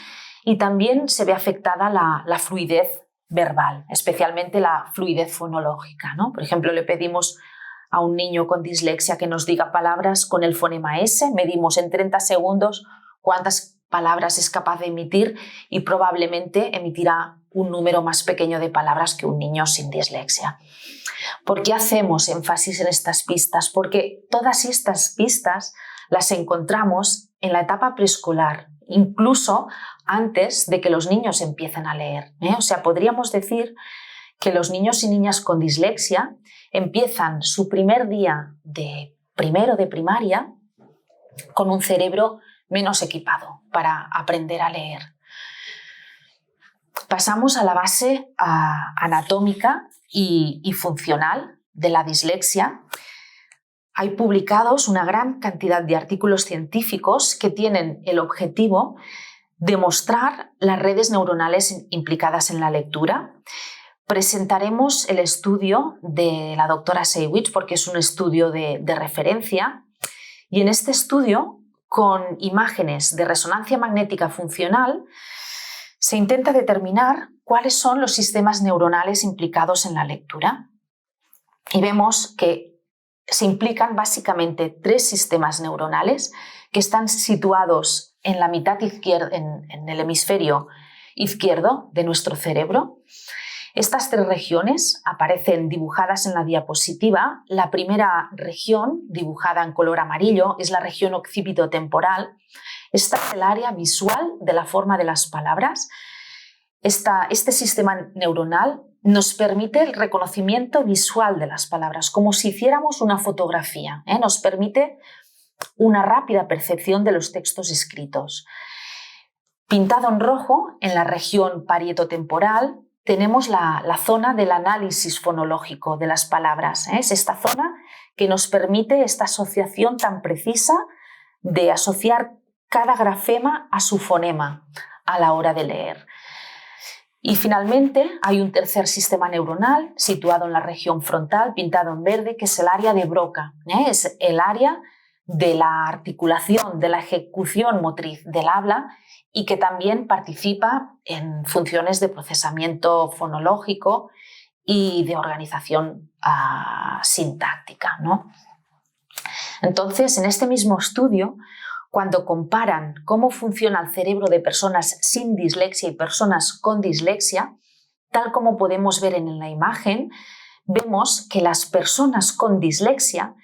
C: Y también se ve afectada la fluidez verbal, especialmente la fluidez fonológica, ¿no? Por ejemplo, le pedimos a un niño con dislexia que nos diga palabras con el fonema S, medimos en 30 segundos cuántas palabras es capaz de emitir y probablemente emitirá un número más pequeño de palabras que un niño sin dislexia. ¿Por qué hacemos énfasis en estas pistas? Porque todas estas pistas las encontramos en la etapa preescolar, incluso antes de que los niños empiecen a leer. O sea, podríamos decir que los niños y niñas con dislexia empiezan su primer día de primero de primaria con un cerebro menos equipado para aprender a leer. Pasamos a la base anatómica y funcional de la dislexia. Hay publicados una gran cantidad de artículos científicos que tienen el objetivo de mostrar las redes neuronales implicadas en la lectura. Presentaremos el estudio de la doctora Seywitz porque es un estudio de referencia, y en este estudio, con imágenes de resonancia magnética funcional, se intenta determinar cuáles son los sistemas neuronales implicados en la lectura. Y vemos que se implican básicamente 3 sistemas neuronales que están situados en la mitad izquierda, en el hemisferio izquierdo de nuestro cerebro. Estas 3 regiones aparecen dibujadas en la diapositiva. La primera región, dibujada en color amarillo, es la región occipitotemporal. Esta es el área visual de la forma de las palabras. Este sistema neuronal nos permite el reconocimiento visual de las palabras, como si hiciéramos una fotografía. Nos permite una rápida percepción de los textos escritos. Pintado en rojo, en la región parietotemporal, tenemos la zona del análisis fonológico de las palabras. Es esta zona que nos permite esta asociación tan precisa de asociar cada grafema a su fonema a la hora de leer. Y finalmente hay un tercer sistema neuronal situado en la región frontal, pintado en verde, que es el área de Broca. Es el área de la articulación, de la ejecución motriz del habla, y que también participa en funciones de procesamiento fonológico y de organización sintáctica, ¿no? Entonces, en este mismo estudio, cuando comparan cómo funciona el cerebro de personas sin dislexia y personas con dislexia, tal como podemos ver en la imagen, vemos que las personas con dislexia,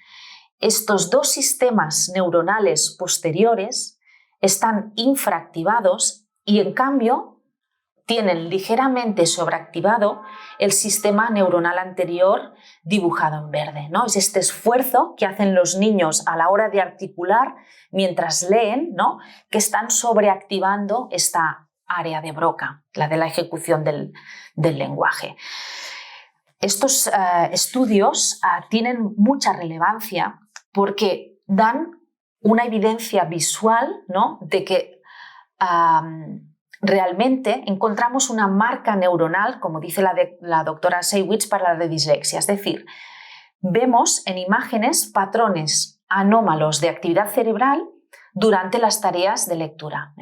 C: estos 2 sistemas neuronales posteriores están infraactivados y en cambio tienen ligeramente sobreactivado el sistema neuronal anterior dibujado en verde, ¿no? Es este esfuerzo que hacen los niños a la hora de articular mientras leen, ¿no?, que están sobreactivando esta área de Broca, la de la ejecución del lenguaje. Estos estudios tienen mucha relevancia porque dan una evidencia visual, ¿no?, de que realmente encontramos una marca neuronal, como dice la doctora Seywitz, para la de dislexia. Es decir, vemos en imágenes patrones anómalos de actividad cerebral durante las tareas de lectura,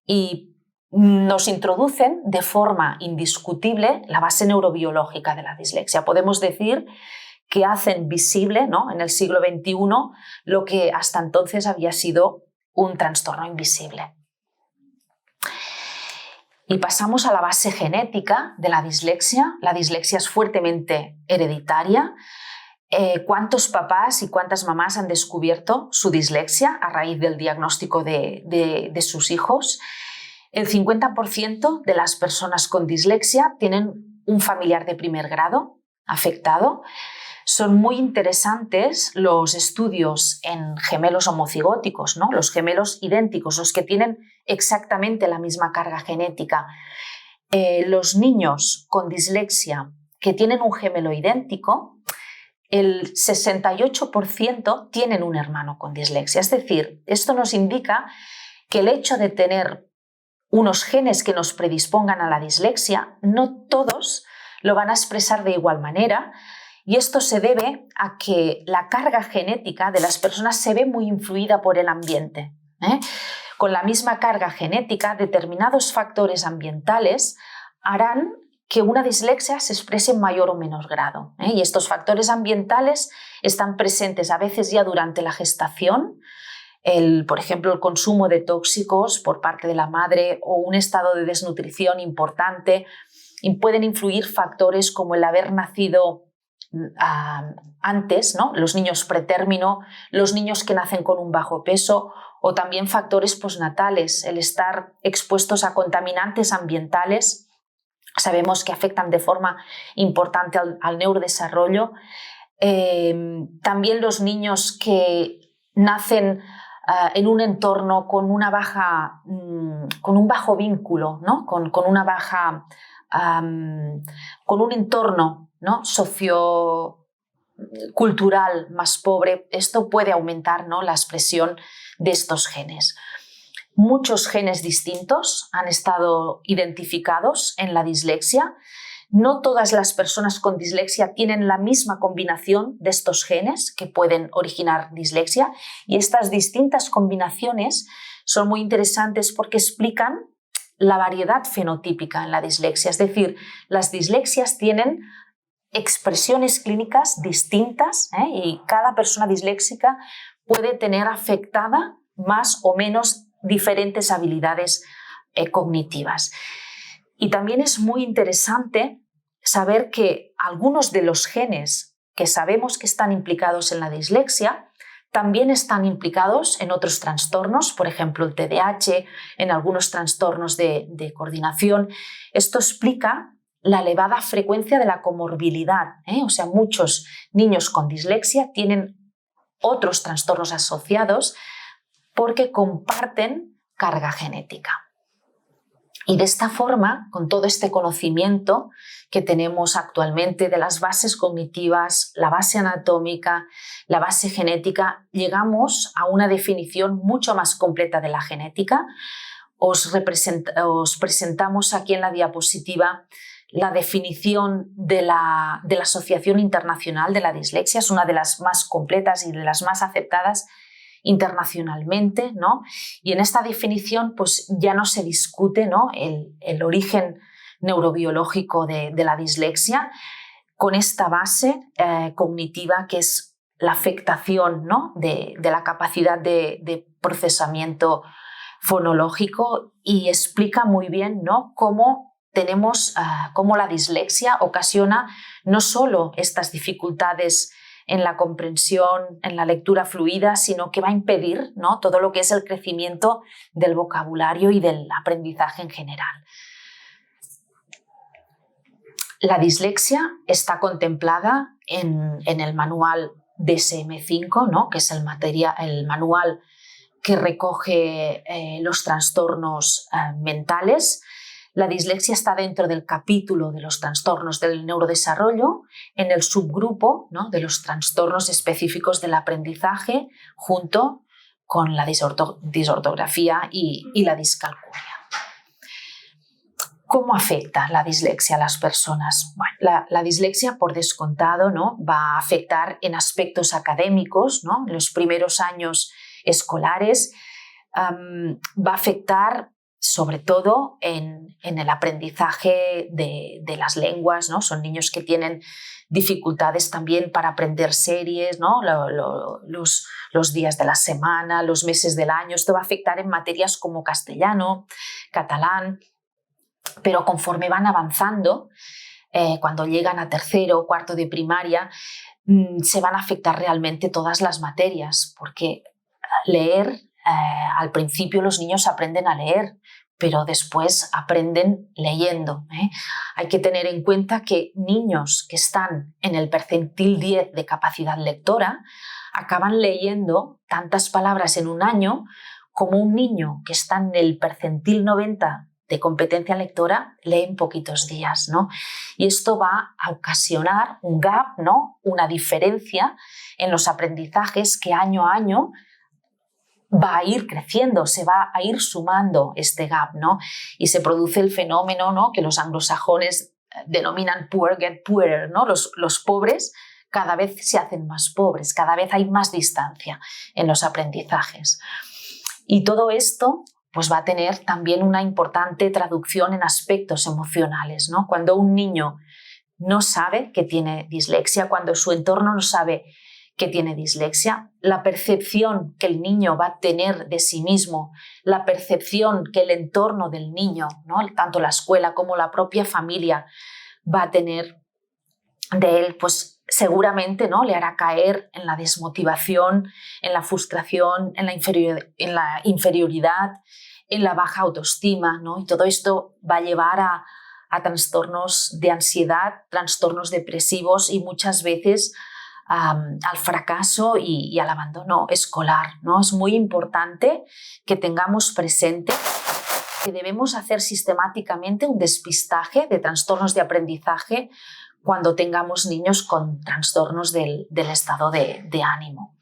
C: y nos introducen de forma indiscutible la base neurobiológica de la dislexia. Podemos decir que hacen visible, ¿no?, en el siglo XXI lo que hasta entonces había sido un trastorno invisible. Y pasamos a la base genética de la dislexia. La dislexia es fuertemente hereditaria. ¿Cuántos papás y cuántas mamás han descubierto su dislexia a raíz del diagnóstico de sus hijos? El 50% de las personas con dislexia tienen un familiar de primer grado afectado. Son muy interesantes los estudios en gemelos homocigóticos, ¿no?, los gemelos idénticos, los que tienen exactamente la misma carga genética. Los niños con dislexia que tienen un gemelo idéntico, el 68% tienen un hermano con dislexia. Es decir, esto nos indica que el hecho de tener unos genes que nos predispongan a la dislexia, no todos lo van a expresar de igual manera, y esto se debe a que la carga genética de las personas se ve muy influida por el ambiente. Con la misma carga genética, determinados factores ambientales harán que una dislexia se exprese en mayor o menor grado. Y estos factores ambientales están presentes a veces ya durante la gestación, por ejemplo, el consumo de tóxicos por parte de la madre o un estado de desnutrición importante. Y pueden influir factores como el haber nacido antes, ¿no? Los niños pretérmino, los niños que nacen con un bajo peso, o también factores postnatales, el estar expuestos a contaminantes ambientales. Sabemos que afectan de forma importante al neurodesarrollo. También los niños que nacen en un entorno con un bajo vínculo, ¿no? con un entorno, ¿no? sociocultural más pobre, esto puede aumentar, ¿no? la expresión de estos genes. Muchos genes distintos han estado identificados en la dislexia. No todas las personas con dislexia tienen la misma combinación de estos genes que pueden originar dislexia, y estas distintas combinaciones son muy interesantes porque explican la variedad fenotípica en la dislexia. Es decir, las dislexias tienen expresiones clínicas distintas, y cada persona disléxica puede tener afectada más o menos diferentes habilidades cognitivas. Y también es muy interesante saber que algunos de los genes que sabemos que están implicados en la dislexia también están implicados en otros trastornos, por ejemplo el TDAH, en algunos trastornos de coordinación. Esto explica la elevada frecuencia de la comorbilidad, o sea, muchos niños con dislexia tienen otros trastornos asociados porque comparten carga genética. Y de esta forma, con todo este conocimiento que tenemos actualmente de las bases cognitivas, la base anatómica, la base genética, llegamos a una definición mucho más completa de la genética. Os presentamos aquí en la diapositiva la definición de la Asociación Internacional de la Dislexia. Es una de las más completas y de las más aceptadas internacionalmente, ¿no? Y en esta definición pues ya no se discute, ¿no? el origen neurobiológico de la dislexia, con esta base cognitiva que es la afectación, ¿no? de la capacidad de procesamiento fonológico, y explica muy bien, ¿no? cómo la dislexia ocasiona no solo estas dificultades en la comprensión, en la lectura fluida, sino que va a impedir, ¿no? todo lo que es el crecimiento del vocabulario y del aprendizaje en general. La dislexia está contemplada en el manual DSM-5, ¿no? que es el manual que recoge los trastornos mentales. La dislexia está dentro del capítulo de los trastornos del neurodesarrollo, en el subgrupo, ¿no? de los trastornos específicos del aprendizaje, junto con la disortografía y la discalculia. ¿Cómo afecta la dislexia a las personas? Bueno, la dislexia, por descontado, ¿no? va a afectar en aspectos académicos, ¿no? En los primeros años escolares, va a afectar sobre todo en el aprendizaje de las lenguas, ¿no? Son niños que tienen dificultades también para aprender series, ¿no? los días de la semana, los meses del año. Esto va a afectar en materias como castellano, catalán, pero conforme van avanzando, cuando llegan a tercero o cuarto de primaria, se van a afectar realmente todas las materias, porque leer, al principio los niños aprenden a leer, pero después aprenden leyendo. Hay que tener en cuenta que niños que están en el percentil 10 de capacidad lectora acaban leyendo tantas palabras en un año como un niño que está en el percentil 90 de competencia lectora lee en poquitos días, ¿no? Y esto va a ocasionar un gap, ¿no? Una diferencia en los aprendizajes que año a año va a ir creciendo, se va a ir sumando este gap, ¿no? Y se produce el fenómeno, ¿no? que los anglosajones denominan poor get poorer, ¿no? Los pobres cada vez se hacen más pobres, cada vez hay más distancia en los aprendizajes. Y todo esto pues va a tener también una importante traducción en aspectos emocionales, ¿no? Cuando un niño no sabe que tiene dislexia, cuando su entorno no sabe que tiene dislexia, la percepción que el niño va a tener de sí mismo, la percepción que el entorno del niño, ¿no?, tanto la escuela como la propia familia, va a tener de él, pues seguramente, ¿no?, le hará caer en la desmotivación, en la frustración, en la inferioridad, en la baja autoestima, ¿no? Y todo esto va a llevar a trastornos de ansiedad, trastornos depresivos y muchas veces al fracaso y al abandono escolar, ¿no? Es muy importante que tengamos presente que debemos hacer sistemáticamente un despistaje de trastornos de aprendizaje cuando tengamos niños con trastornos del estado de ánimo.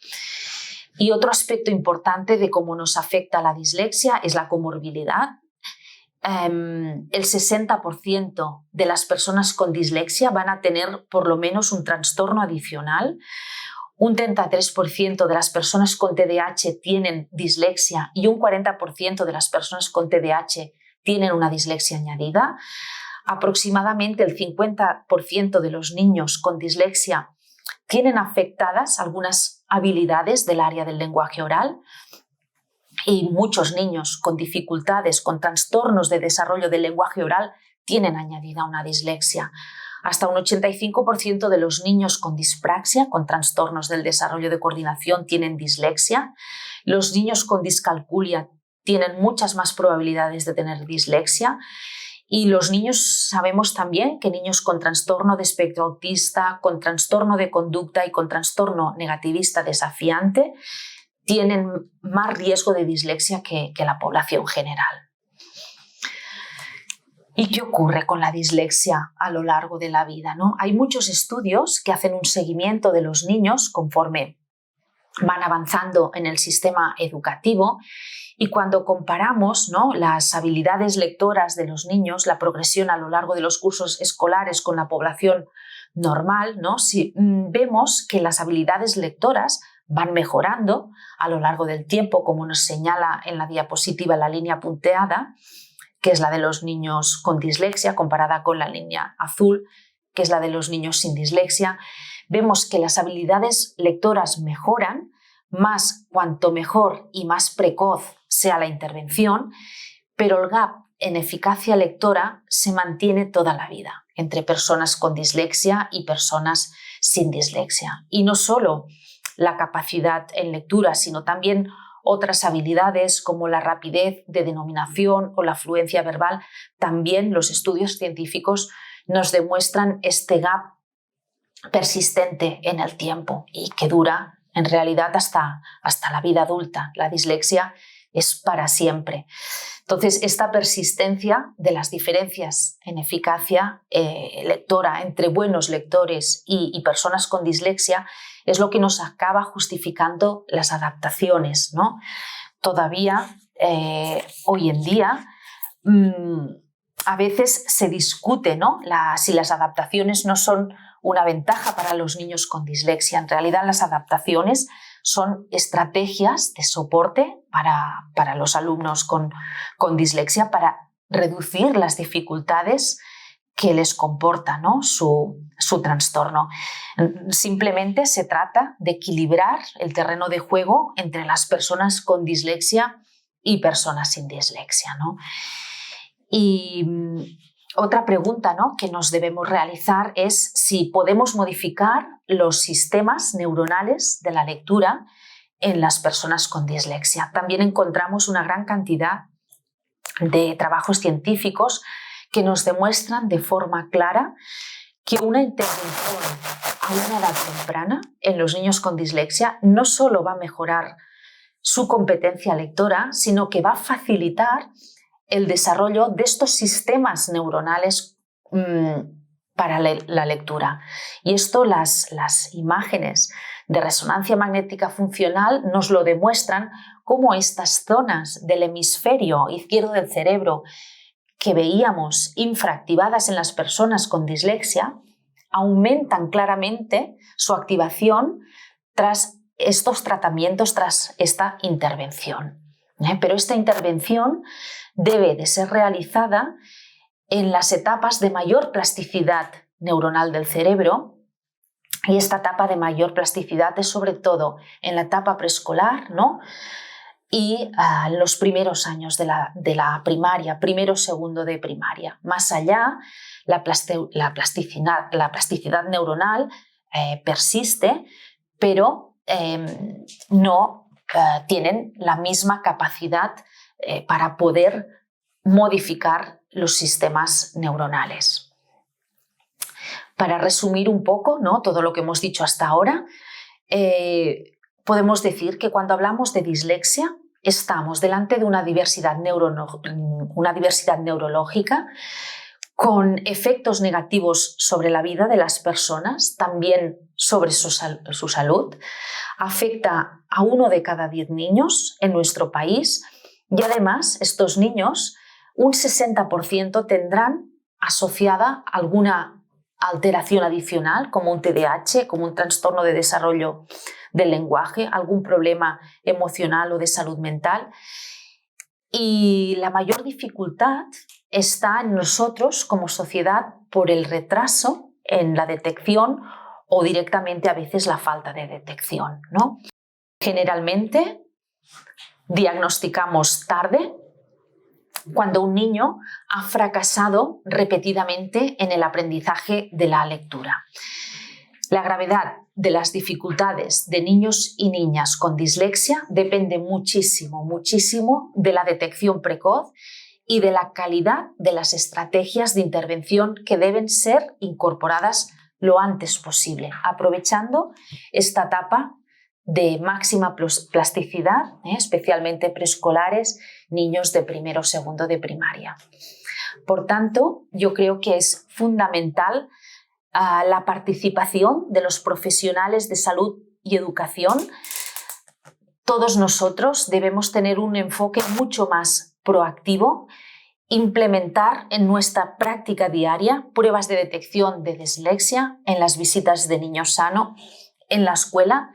C: Y otro aspecto importante de cómo nos afecta la dislexia es la comorbilidad. El 60% de las personas con dislexia van a tener por lo menos un trastorno adicional. Un 33% de las personas con TDAH tienen dislexia y un 40% de las personas con TDAH tienen una dislexia añadida. Aproximadamente el 50% de los niños con dislexia tienen afectadas algunas habilidades del área del lenguaje oral y muchos niños con dificultades, con trastornos de desarrollo del lenguaje oral tienen añadida una dislexia. Hasta un 85% de los niños con dispraxia, con trastornos del desarrollo de coordinación, tienen dislexia. Los niños con discalculia tienen muchas más probabilidades de tener dislexia. Y los niños, sabemos también que niños con trastorno de espectro autista, con trastorno de conducta y con trastorno negativista desafiante tienen más riesgo de dislexia que la población general. ¿Y qué ocurre con la dislexia a lo largo de la vida, ¿no? Hay muchos estudios que hacen un seguimiento de los niños conforme van avanzando en el sistema educativo y cuando comparamos, ¿no?, las habilidades lectoras de los niños, la progresión a lo largo de los cursos escolares con la población normal, ¿no?, vemos que las habilidades lectoras van mejorando a lo largo del tiempo, como nos señala en la diapositiva la línea punteada, que es la de los niños con dislexia, comparada con la línea azul, que es la de los niños sin dislexia. Vemos que las habilidades lectoras mejoran, más cuanto mejor y más precoz sea la intervención, pero el gap en eficacia lectora se mantiene toda la vida entre personas con dislexia y personas sin dislexia. Y no solo la capacidad en lectura, sino también otras habilidades como la rapidez de denominación o la fluencia verbal. También los estudios científicos nos demuestran este gap persistente en el tiempo y que dura en realidad hasta la vida adulta. La dislexia es para siempre. Entonces, esta persistencia de las diferencias en eficacia lectora entre buenos lectores y personas con dislexia es lo que nos acaba justificando las adaptaciones, ¿no? Todavía, hoy en día, a veces se discute, ¿no?, si las adaptaciones no son una ventaja para los niños con dislexia. En realidad, las adaptaciones son estrategias de soporte para los alumnos con dislexia para reducir las dificultades que les comporta, ¿no?, su trastorno. Simplemente se trata de equilibrar el terreno de juego entre las personas con dislexia y personas sin dislexia, ¿no? Y otra pregunta, ¿no?, que nos debemos realizar es si podemos modificar los sistemas neuronales de la lectura en las personas con dislexia. También encontramos una gran cantidad de trabajos científicos que nos demuestran de forma clara que una intervención a una edad temprana en los niños con dislexia no solo va a mejorar su competencia lectora, sino que va a facilitar el desarrollo de estos sistemas neuronales para la lectura. Y esto las imágenes de resonancia magnética funcional nos lo demuestran, cómo estas zonas del hemisferio izquierdo del cerebro que veíamos infraactivadas en las personas con dislexia aumentan claramente su activación tras estos tratamientos, tras esta intervención. Pero esta intervención debe de ser realizada en las etapas de mayor plasticidad neuronal del cerebro, Y esta etapa de mayor plasticidad es sobre todo en la etapa preescolar, ¿no? Y los primeros años de la primaria, primero, segundo de primaria. Más allá, la plasticidad neuronal persiste, pero no tienen la misma capacidad para poder modificar los sistemas neuronales. Para resumir un poco, ¿no?, todo lo que hemos dicho hasta ahora, podemos decir que cuando hablamos de dislexia estamos delante de una diversidad neurológica con efectos negativos sobre la vida de las personas, también sobre su salud. Afecta a 1 de cada 10 niños en nuestro país y además estos niños, un 60% tendrán asociada alguna alteración adicional, como un TDAH, como un trastorno de desarrollo del lenguaje, algún problema emocional o de salud mental. Y la mayor dificultad está en nosotros como sociedad por el retraso en la detección o directamente a veces la falta de detección, ¿no? Generalmente diagnosticamos tarde cuando un niño ha fracasado repetidamente en el aprendizaje de la lectura. La gravedad de las dificultades de niños y niñas con dislexia depende muchísimo, muchísimo de la detección precoz y de la calidad de las estrategias de intervención que deben ser incorporadas lo antes posible, aprovechando esta etapa de máxima plasticidad, especialmente preescolares, niños de primero o segundo de primaria. Por tanto, yo creo que es fundamental la participación de los profesionales de salud y educación. Todos nosotros debemos tener un enfoque mucho más proactivo, implementar en nuestra práctica diaria pruebas de detección de dislexia en las visitas de niño sano, en la escuela,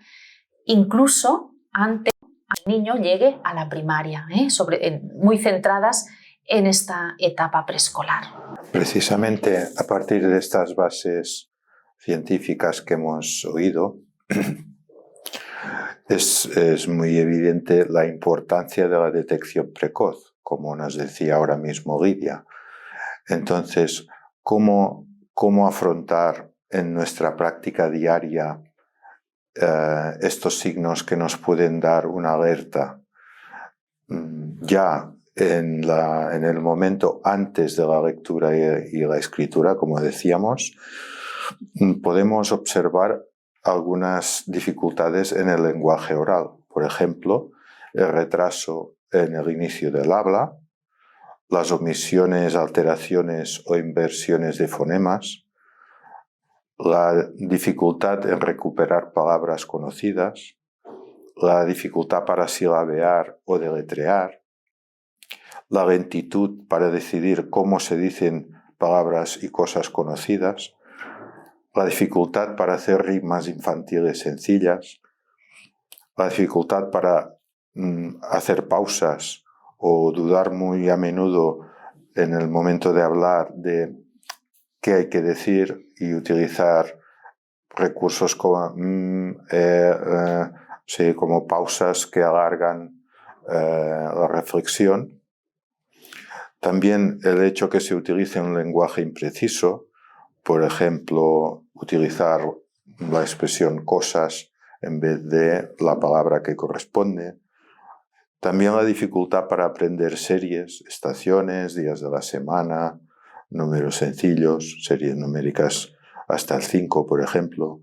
C: incluso antes que el niño llegue a la primaria, muy centradas en esta etapa preescolar.
A: Precisamente a partir de estas bases científicas que hemos oído, es muy evidente la importancia de la detección precoz, como nos decía ahora mismo Lidia. Entonces, ¿cómo afrontar en nuestra práctica diaria estos signos que nos pueden dar una alerta ya en el momento antes de la lectura y la escritura, como decíamos? Podemos observar algunas dificultades en el lenguaje oral. Por ejemplo, el retraso en el inicio del habla, las omisiones, alteraciones o inversiones de fonemas, la dificultad en recuperar palabras conocidas, la dificultad para silabear o deletrear, la lentitud para decidir cómo se dicen palabras y cosas conocidas, la dificultad para hacer rimas infantiles sencillas, la dificultad para hacer pausas o dudar muy a menudo en el momento de hablar de qué hay que decir y utilizar recursos como, como pausas que alargan la reflexión. También el hecho que se utilice un lenguaje impreciso, por ejemplo, utilizar la expresión cosas en vez de la palabra que corresponde. También la dificultad para aprender series, estaciones, días de la semana, números sencillos, series numéricas hasta el 5, por ejemplo.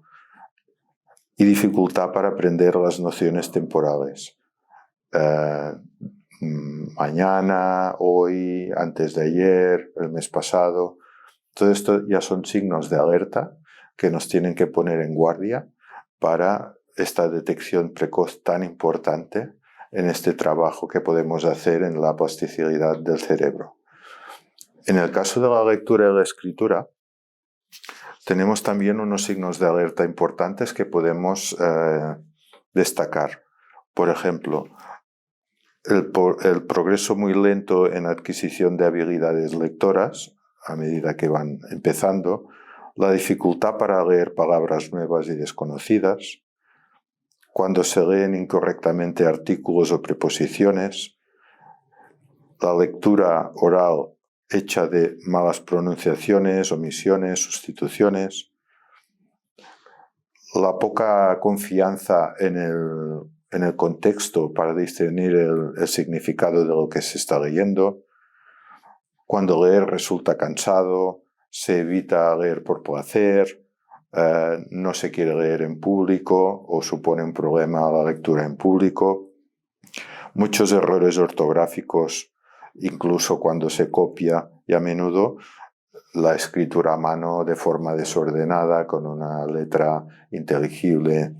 A: Y dificultad para aprender las nociones temporales. Mañana, hoy, antes de ayer, el mes pasado. Todo esto ya son signos de alerta que nos tienen que poner en guardia para esta detección precoz tan importante en este trabajo que podemos hacer en la plasticidad del cerebro. En el caso de la lectura y la escritura, tenemos también unos signos de alerta importantes que podemos destacar. Por ejemplo, el progreso muy lento en adquisición de habilidades lectoras a medida que van empezando, la dificultad para leer palabras nuevas y desconocidas, cuando se leen incorrectamente artículos o preposiciones, la lectura oral hecha de malas pronunciaciones, omisiones, sustituciones, la poca confianza en el contexto para discernir el significado de lo que se está leyendo, cuando leer resulta cansado, se evita leer por placer, no se quiere leer en público o supone un problema la lectura en público, muchos errores ortográficos, incluso cuando se copia, y a menudo la escritura a mano de forma desordenada, con una letra ininteligible.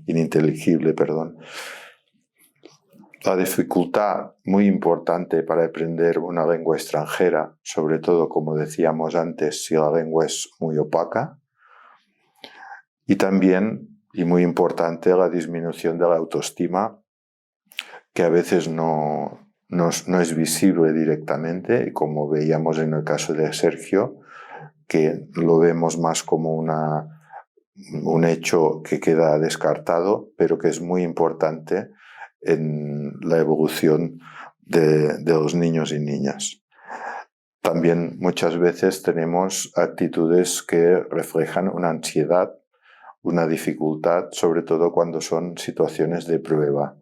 A: La dificultad muy importante para aprender una lengua extranjera, sobre todo, como decíamos antes, si la lengua es muy opaca. Y también, y muy importante, la disminución de la autoestima, que a veces no es visible directamente, como veíamos en el caso de Sergio, que lo vemos más como un hecho que queda descartado, pero que es muy importante en la evolución de los niños y niñas. También muchas veces tenemos actitudes que reflejan una ansiedad, una dificultad, sobre todo cuando son situaciones de prueba,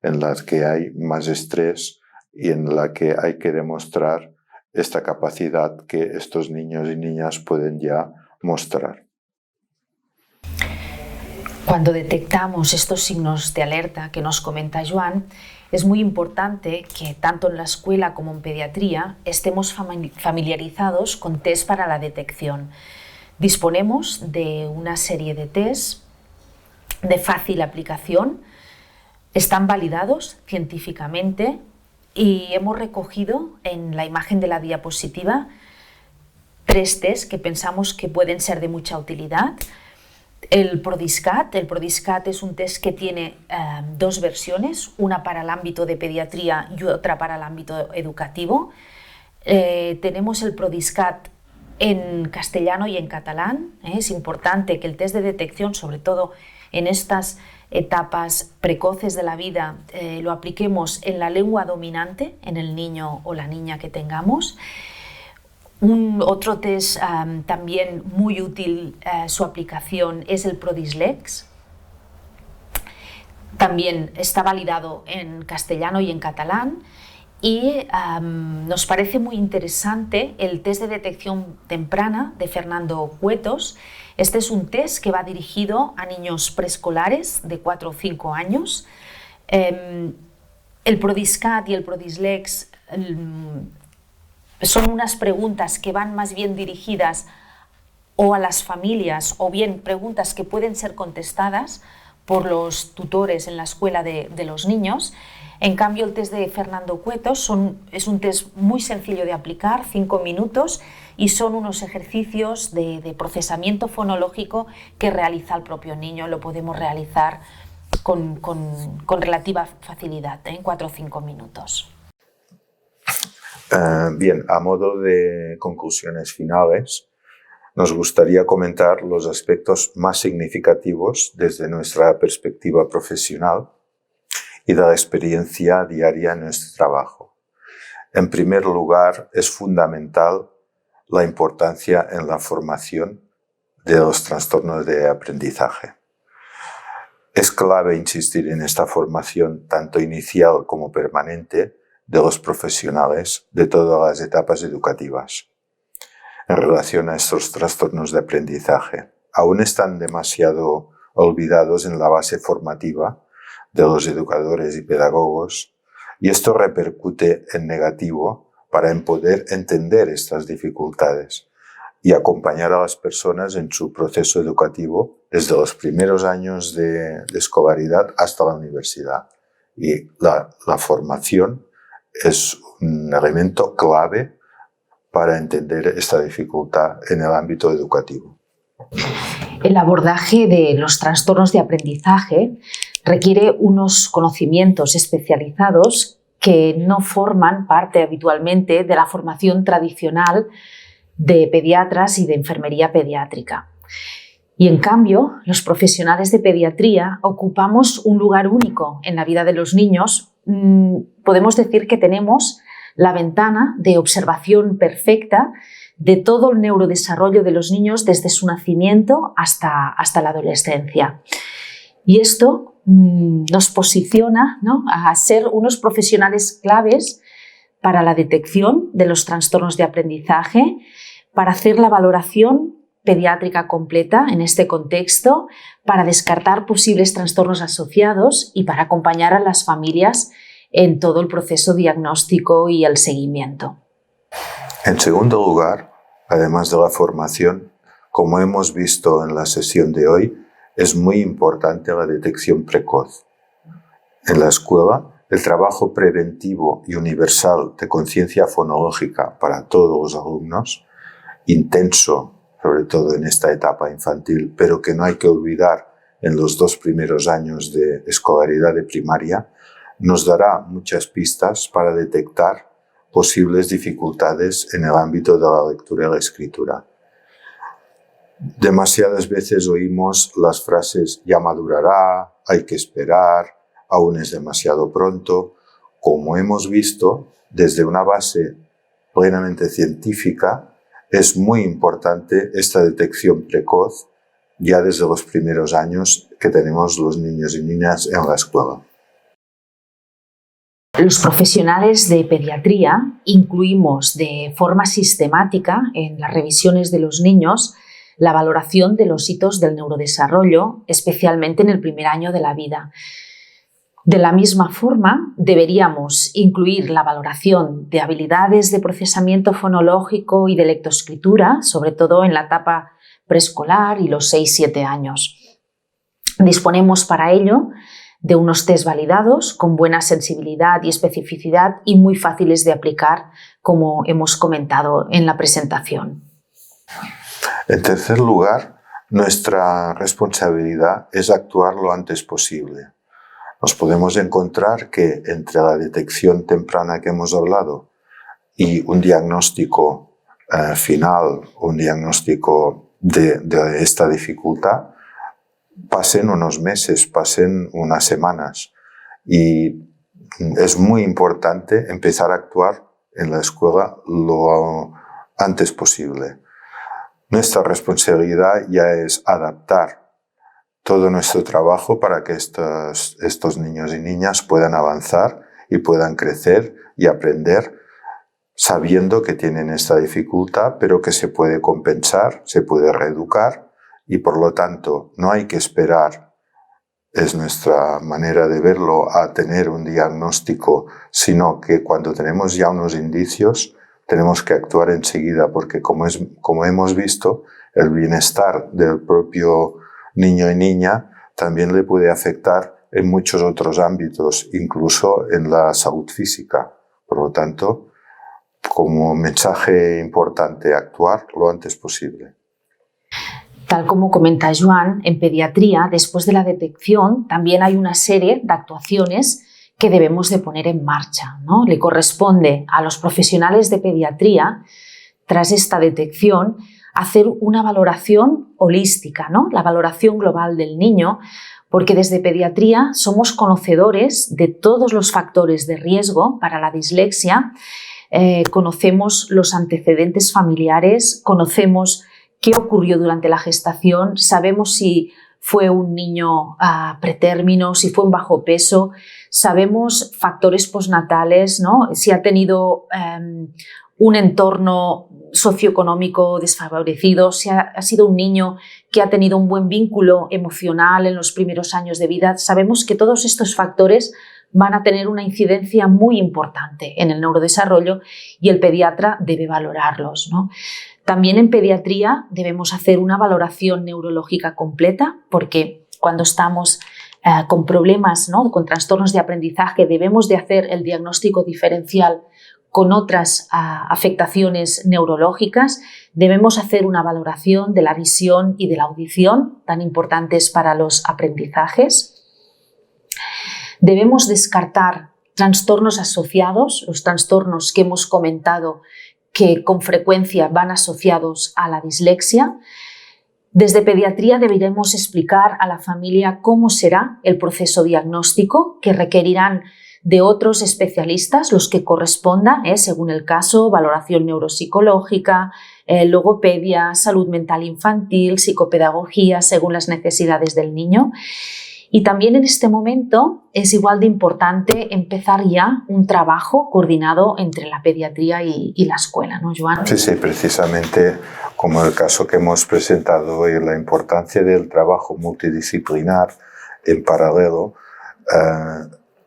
A: en las que hay más estrés y en la que hay que demostrar esta capacidad que estos niños y niñas pueden ya mostrar.
C: Cuando detectamos estos signos de alerta que nos comenta Joan, es muy importante que tanto en la escuela como en pediatría estemos familiarizados con test para la detección. Disponemos de una serie de test de fácil aplicación, están validados científicamente y hemos recogido en la imagen de la diapositiva 3 test que pensamos que pueden ser de mucha utilidad. El PRODISCAT es un test que tiene 2 versiones, una para el ámbito de pediatría y otra para el ámbito educativo. Tenemos el PRODISCAT en castellano y en catalán. Es importante que el test de detección, sobre todo en estas etapas precoces de la vida, lo apliquemos en la lengua dominante, en el niño o la niña que tengamos. Otro test también muy útil, su aplicación, es el PRODISLEX. También está validado en castellano y en catalán. Y nos parece muy interesante el test de detección temprana de Fernando Cuetos. Este es un test que va dirigido a niños preescolares de 4 o 5 años. El PRODISCAT y el PRODISLEX son unas preguntas que van más bien dirigidas o a las familias, o bien preguntas que pueden ser contestadas por los tutores en la escuela de los niños. En cambio, el test de Fernando Cuetos es un test muy sencillo de aplicar, 5 minutos, y son unos ejercicios de procesamiento fonológico que realiza el propio niño. Lo podemos realizar con relativa facilidad, en 4 o 5 minutos.
A: Bien, a modo de conclusiones finales, nos gustaría comentar los aspectos más significativos desde nuestra perspectiva profesional y de la experiencia diaria en nuestro trabajo. En primer lugar, es fundamental la importancia en la formación de los trastornos de aprendizaje. Es clave insistir en esta formación, tanto inicial como permanente, de los profesionales de todas las etapas educativas. En relación a estos trastornos de aprendizaje, aún están demasiado olvidados en la base formativa de los educadores y pedagogos, y esto repercute en negativo para poder entender estas dificultades y acompañar a las personas en su proceso educativo desde los primeros años de escolaridad hasta la universidad. Y la formación es un elemento clave para entender esta dificultad en el ámbito educativo.
C: El abordaje de los trastornos de aprendizaje requiere unos conocimientos especializados que no forman parte habitualmente de la formación tradicional de pediatras y de enfermería pediátrica. Y en cambio, los profesionales de pediatría ocupamos un lugar único en la vida de los niños. Podemos decir que tenemos la ventana de observación perfecta de todo el neurodesarrollo de los niños desde su nacimiento hasta la adolescencia. Y esto nos posiciona, ¿no?, a ser unos profesionales claves para la detección de los trastornos de aprendizaje, para hacer la valoración pediátrica completa en este contexto, para descartar posibles trastornos asociados y para acompañar a las familias en todo el proceso diagnóstico y el seguimiento.
A: En segundo lugar, además de la formación, como hemos visto en la sesión de hoy, es muy importante la detección precoz. En la escuela, el trabajo preventivo y universal de conciencia fonológica para todos los alumnos, intenso, sobre todo en esta etapa infantil, pero que no hay que olvidar en los 2 primeros años de escolaridad de primaria, nos dará muchas pistas para detectar posibles dificultades en el ámbito de la lectura y la escritura. Demasiadas veces oímos las frases «ya madurará», «hay que esperar», «aún es demasiado pronto». Como hemos visto, desde una base plenamente científica, es muy importante esta detección precoz ya desde los primeros años que tenemos los niños y niñas en la escuela.
C: Los profesionales de pediatría incluimos de forma sistemática en las revisiones de los niños la valoración de los hitos del neurodesarrollo, especialmente en el primer año de la vida. De la misma forma, deberíamos incluir la valoración de habilidades de procesamiento fonológico y de lectoescritura, sobre todo en la etapa preescolar y los 6-7 años. Disponemos para ello de unos test validados con buena sensibilidad y especificidad y muy fáciles de aplicar, como hemos comentado en la presentación.
A: En tercer lugar, nuestra responsabilidad es actuar lo antes posible. Nos podemos encontrar que entre la detección temprana que hemos hablado y un diagnóstico final, un diagnóstico de esta dificultad, pasen unos meses, pasen unas semanas. Y es muy importante empezar a actuar en la escuela lo antes posible. Nuestra responsabilidad ya es adaptar todo nuestro trabajo para que estos niños y niñas puedan avanzar y puedan crecer y aprender sabiendo que tienen esta dificultad, pero que se puede compensar, se puede reeducar y por lo tanto no hay que esperar, es nuestra manera de verlo, a tener un diagnóstico, sino que cuando tenemos ya unos indicios tenemos que actuar enseguida porque como hemos visto, el bienestar del propio niño y niña también le puede afectar en muchos otros ámbitos, incluso en la salud física. Por lo tanto, como mensaje importante, actuar lo antes posible.
C: Tal como comenta Joan, en pediatría, después de la detección, también hay una serie de actuaciones que debemos de poner en marcha, ¿no? Le corresponde a los profesionales de pediatría, tras esta detección, hacer una valoración holística, ¿no? La valoración global del niño, porque desde pediatría somos conocedores de todos los factores de riesgo para la dislexia, conocemos los antecedentes familiares, conocemos qué ocurrió durante la gestación, sabemos si fue un niño pretérmino, si fue un bajo peso, sabemos factores postnatales, ¿no? Si ha tenido un entorno socioeconómico desfavorecido, si ha sido un niño que ha tenido un buen vínculo emocional en los primeros años de vida. Sabemos que todos estos factores van a tener una incidencia muy importante en el neurodesarrollo y el pediatra debe valorarlos, ¿no? También en pediatría debemos hacer una valoración neurológica completa porque cuando estamos con problemas, ¿no?, con trastornos de aprendizaje, debemos de hacer el diagnóstico diferencial con otras afectaciones neurológicas. Debemos hacer una valoración de la visión y de la audición, tan importantes para los aprendizajes. Debemos descartar trastornos asociados, los trastornos que hemos comentado que con frecuencia van asociados a la dislexia. Desde pediatría deberemos explicar a la familia cómo será el proceso diagnóstico, que requerirán de otros especialistas, los que corresponda, según el caso, valoración neuropsicológica, logopedia, salud mental infantil, psicopedagogía, según las necesidades del niño. Y también en este momento es igual de importante empezar ya un trabajo coordinado entre la pediatría y la escuela, ¿no, Joan?
A: Sí, precisamente como el caso que hemos presentado hoy, la importancia del trabajo multidisciplinar en paralelo.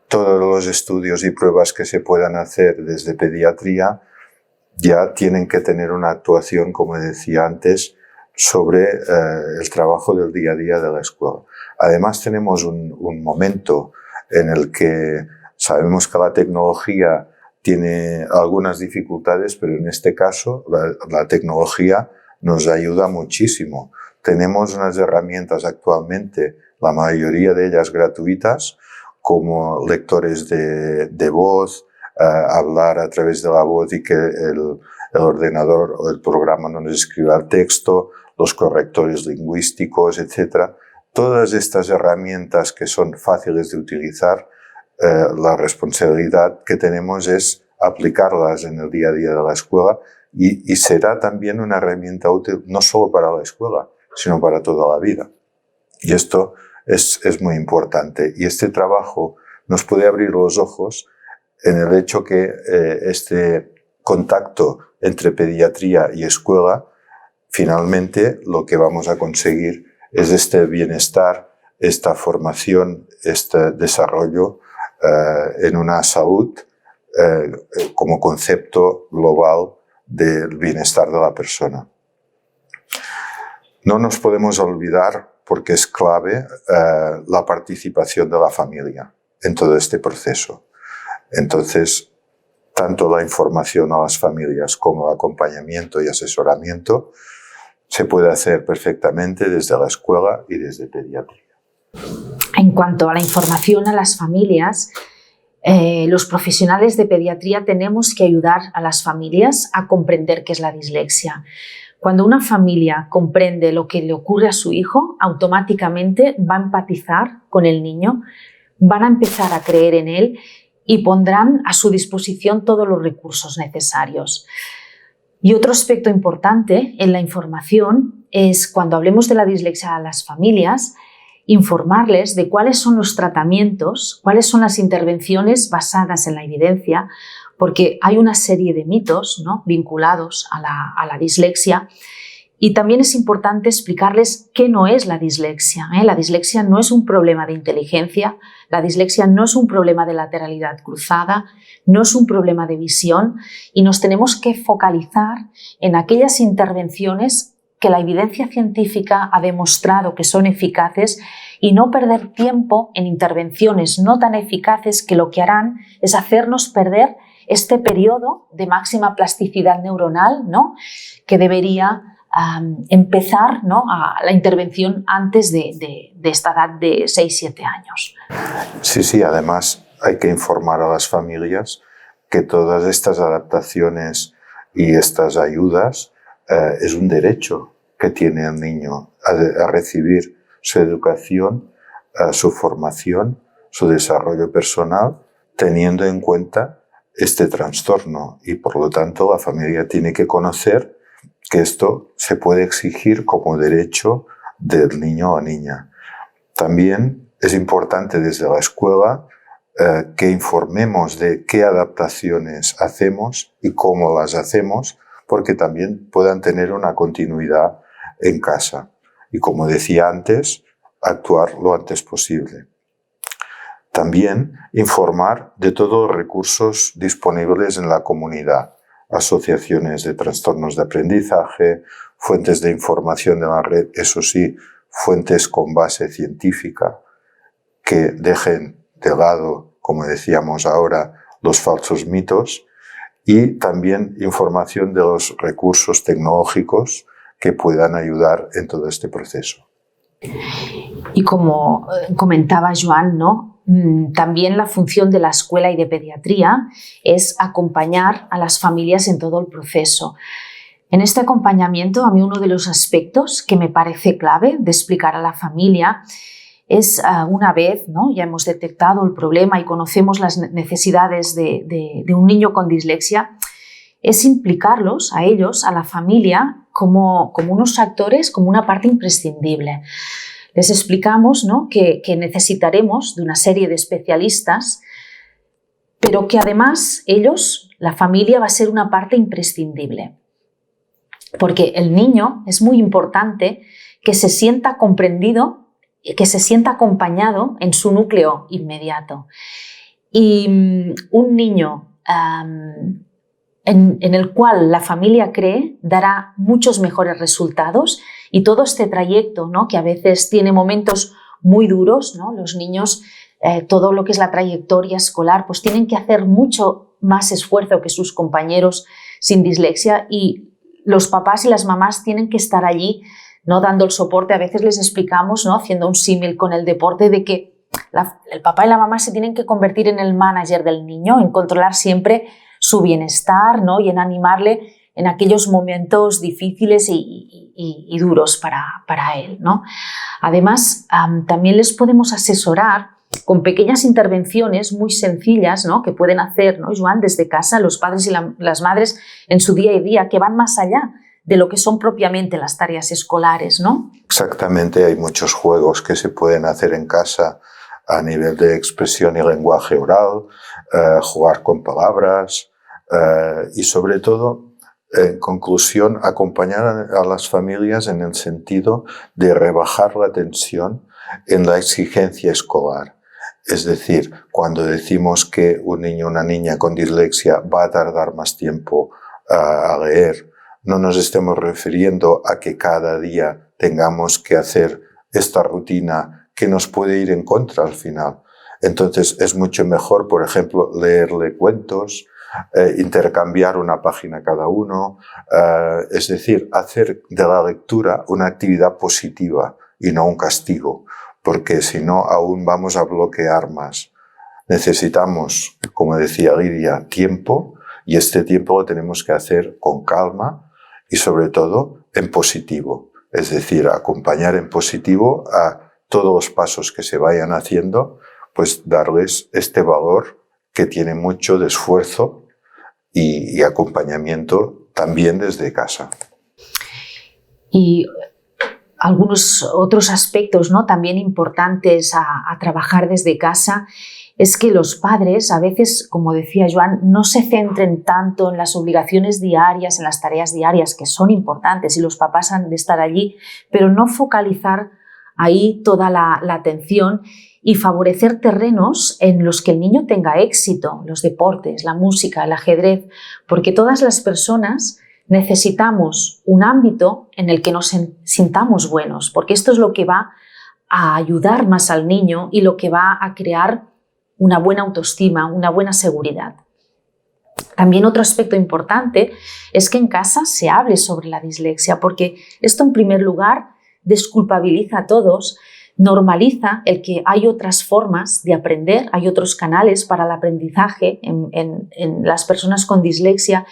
A: Todos los estudios y pruebas que se puedan hacer desde pediatría ya tienen que tener una actuación, como decía antes, sobre el trabajo del día a día de la escuela. Además, tenemos un momento en el que sabemos que la tecnología tiene algunas dificultades, pero en este caso la tecnología nos ayuda muchísimo. Tenemos unas herramientas actualmente, la mayoría de ellas gratuitas, como lectores de voz, hablar a través de la voz y que el ordenador o el programa nos escriba el texto, los correctores lingüísticos, etc. Todas estas herramientas que son fáciles de utilizar, la responsabilidad que tenemos es aplicarlas en el día a día de la escuela y será también una herramienta útil no solo para la escuela, sino para toda la vida. Y esto es muy importante. Y este trabajo nos puede abrir los ojos en el hecho que este contacto entre pediatría y escuela, finalmente lo que vamos a conseguir es este bienestar, esta formación, este desarrollo en una salud como concepto global del bienestar de la persona. No nos podemos olvidar, porque es clave, la participación de la familia en todo este proceso. Entonces, tanto la información a las familias como el acompañamiento y asesoramiento se puede hacer perfectamente desde la escuela y desde pediatría.
C: En cuanto a la información a las familias, los profesionales de pediatría tenemos que ayudar a las familias a comprender qué es la dislexia. Cuando una familia comprende lo que le ocurre a su hijo, automáticamente va a empatizar con el niño, van a empezar a creer en él y pondrán a su disposición todos los recursos necesarios. Y otro aspecto importante en la información es, cuando hablemos de la dislexia a las familias, informarles de cuáles son los tratamientos, cuáles son las intervenciones basadas en la evidencia, porque hay una serie de mitos, ¿no?, vinculados a la dislexia. Y también es importante explicarles qué no es la dislexia. La dislexia no es un problema de inteligencia, la dislexia no es un problema de lateralidad cruzada, no es un problema de visión, y nos tenemos que focalizar en aquellas intervenciones que la evidencia científica ha demostrado que son eficaces y no perder tiempo en intervenciones no tan eficaces que lo que harán es hacernos perder este periodo de máxima plasticidad neuronal, ¿no?, que debería empezar, ¿no?, a la intervención antes de esta edad de 6-7 años.
A: Sí, además hay que informar a las familias que todas estas adaptaciones y estas ayudas es un derecho que tiene el niño a recibir su educación, su formación, su desarrollo personal, teniendo en cuenta este trastorno, y por lo tanto la familia tiene que conocer que esto se puede exigir como derecho del niño o niña. También es importante desde la escuela que informemos de qué adaptaciones hacemos y cómo las hacemos, porque también puedan tener una continuidad en casa. Y como decía antes, actuar lo antes posible. También informar de todos los recursos disponibles en la comunidad, asociaciones de trastornos de aprendizaje, fuentes de información de la red, eso sí, fuentes con base científica, que dejen de lado, como decíamos ahora, los falsos mitos, y también información de los recursos tecnológicos que puedan ayudar en todo este proceso.
C: Y como comentaba Joan, ¿no?, también la función de la escuela y de pediatría es acompañar a las familias en todo el proceso. En este acompañamiento, a mí uno de los aspectos que me parece clave de explicar a la familia es, una vez, ¿no?, ya hemos detectado el problema y conocemos las necesidades de un niño con dislexia, es implicarlos a ellos, a la familia, como unos actores, como una parte imprescindible. Les explicamos, ¿no?, que necesitaremos de una serie de especialistas, pero que además ellos, la familia, va a ser una parte imprescindible. Porque el niño es muy importante que se sienta comprendido, que se sienta acompañado en su núcleo inmediato. Y un niño en el cual la familia cree dará muchos mejores resultados, y todo este trayecto, ¿no?, que a veces tiene momentos muy duros, ¿no? Los niños, todo lo que es la trayectoria escolar, pues tienen que hacer mucho más esfuerzo que sus compañeros sin dislexia, y los papás y las mamás tienen que estar allí, ¿no?, dando el soporte. A veces les explicamos, ¿no?, haciendo un símil con el deporte, de que el papá y la mamá se tienen que convertir en el manager del niño, en controlar siempre su bienestar, ¿no?, y en animarle en aquellos momentos difíciles y duros para él, ¿no? Además, también les podemos asesorar con pequeñas intervenciones muy sencillas, ¿no?, que pueden hacer, ¿no, Joan, desde casa, los padres y las madres en su día a día, que van más allá de lo que son propiamente las tareas escolares, ¿no?
A: Exactamente, hay muchos juegos que se pueden hacer en casa a nivel de expresión y lenguaje oral, jugar con palabras y sobre todo, en conclusión, acompañar a las familias en el sentido de rebajar la tensión en la exigencia escolar. Es decir, cuando decimos que un niño o una niña con dislexia va a tardar más tiempo a leer, no nos estemos refiriendo a que cada día tengamos que hacer esta rutina que nos puede ir en contra al final. Entonces es mucho mejor, por ejemplo, leerle cuentos, intercambiar una página cada uno, es decir, hacer de la lectura una actividad positiva y no un castigo, porque si no aún vamos a bloquear más. Necesitamos, como decía Lidia, tiempo, y este tiempo lo tenemos que hacer con calma y sobre todo en positivo, es decir, acompañar en positivo a todos los pasos que se vayan haciendo, pues darles este valor que tiene mucho de esfuerzo y acompañamiento también desde casa.
C: Y algunos otros aspectos, ¿no?, también importantes a trabajar desde casa, es que los padres a veces, como decía Joan, no se centren tanto en las obligaciones diarias, en las tareas diarias, que son importantes y los papás han de estar allí, pero no focalizar ahí toda la atención y favorecer terrenos en los que el niño tenga éxito, los deportes, la música, el ajedrez, porque todas las personas necesitamos un ámbito en el que nos sintamos buenos, porque esto es lo que va a ayudar más al niño y lo que va a crear una buena autoestima, una buena seguridad. También otro aspecto importante es que en casa se hable sobre la dislexia, porque esto, en primer lugar, desculpabiliza a todos, normaliza el que hay otras formas de aprender, hay otros canales para el aprendizaje en las personas con dislexia,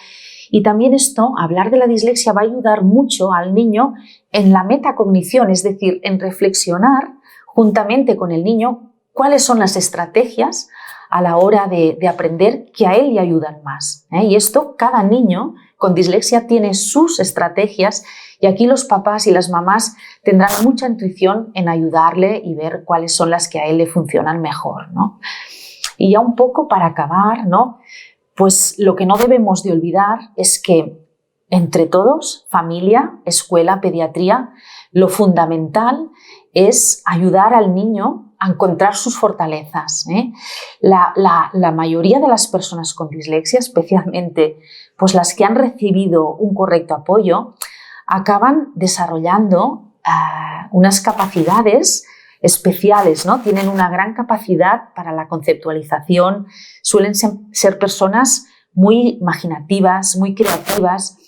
C: y también esto, hablar de la dislexia, va a ayudar mucho al niño en la metacognición, es decir, en reflexionar juntamente con el niño cuáles son las estrategias a la hora de aprender que a él le ayudan más. Y esto, cada niño con dislexia tiene sus estrategias, y aquí los papás y las mamás tendrán mucha intuición en ayudarle y ver cuáles son las que a él le funcionan mejor, ¿no? Y ya un poco para acabar, ¿no?, pues lo que no debemos de olvidar es que entre todos, familia, escuela, pediatría, lo fundamental es ayudar al niño a encontrar sus fortalezas. La mayoría de las personas con dislexia, especialmente pues las que han recibido un correcto apoyo, acaban desarrollando unas capacidades especiales, ¿no? Tienen una gran capacidad para la conceptualización, suelen ser personas muy imaginativas, muy creativas.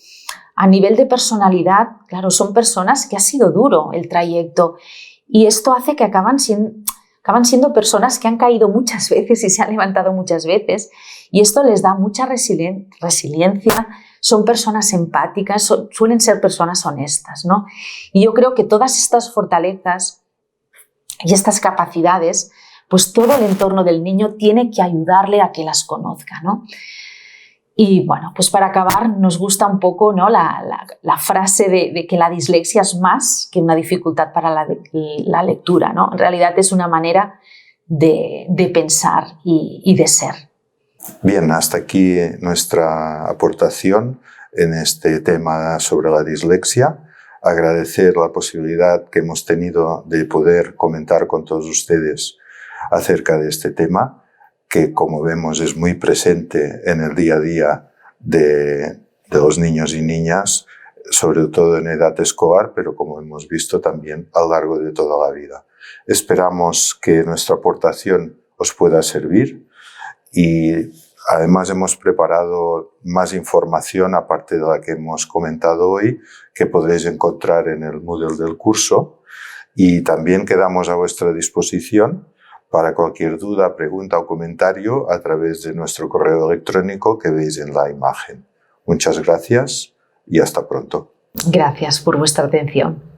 C: A nivel de personalidad, claro, son personas que ha sido duro el trayecto, y esto hace que acaban siendo personas que han caído muchas veces y se han levantado muchas veces, y esto les da mucha resiliencia, son personas empáticas, suelen ser personas honestas, ¿no? Y yo creo que todas estas fortalezas y estas capacidades, pues todo el entorno del niño tiene que ayudarle a que las conozca, ¿no? Y bueno, pues para acabar nos gusta un poco, ¿no?, la frase de que la dislexia es más que una dificultad para la lectura, ¿no? En realidad es una manera de pensar y de ser.
A: Bien, hasta aquí nuestra aportación en este tema sobre la dislexia. Agradecer la posibilidad que hemos tenido de poder comentar con todos ustedes acerca de este tema, que como vemos es muy presente en el día a día de los niños y niñas, sobre todo en edad escolar, pero como hemos visto también a lo largo de toda la vida. Esperamos que nuestra aportación os pueda servir y además hemos preparado más información aparte de la que hemos comentado hoy, que podréis encontrar en el Moodle del curso, y también quedamos a vuestra disposición para cualquier duda, pregunta o comentario a través de nuestro correo electrónico que veis en la imagen. Muchas gracias y hasta pronto.
C: Gracias por vuestra atención.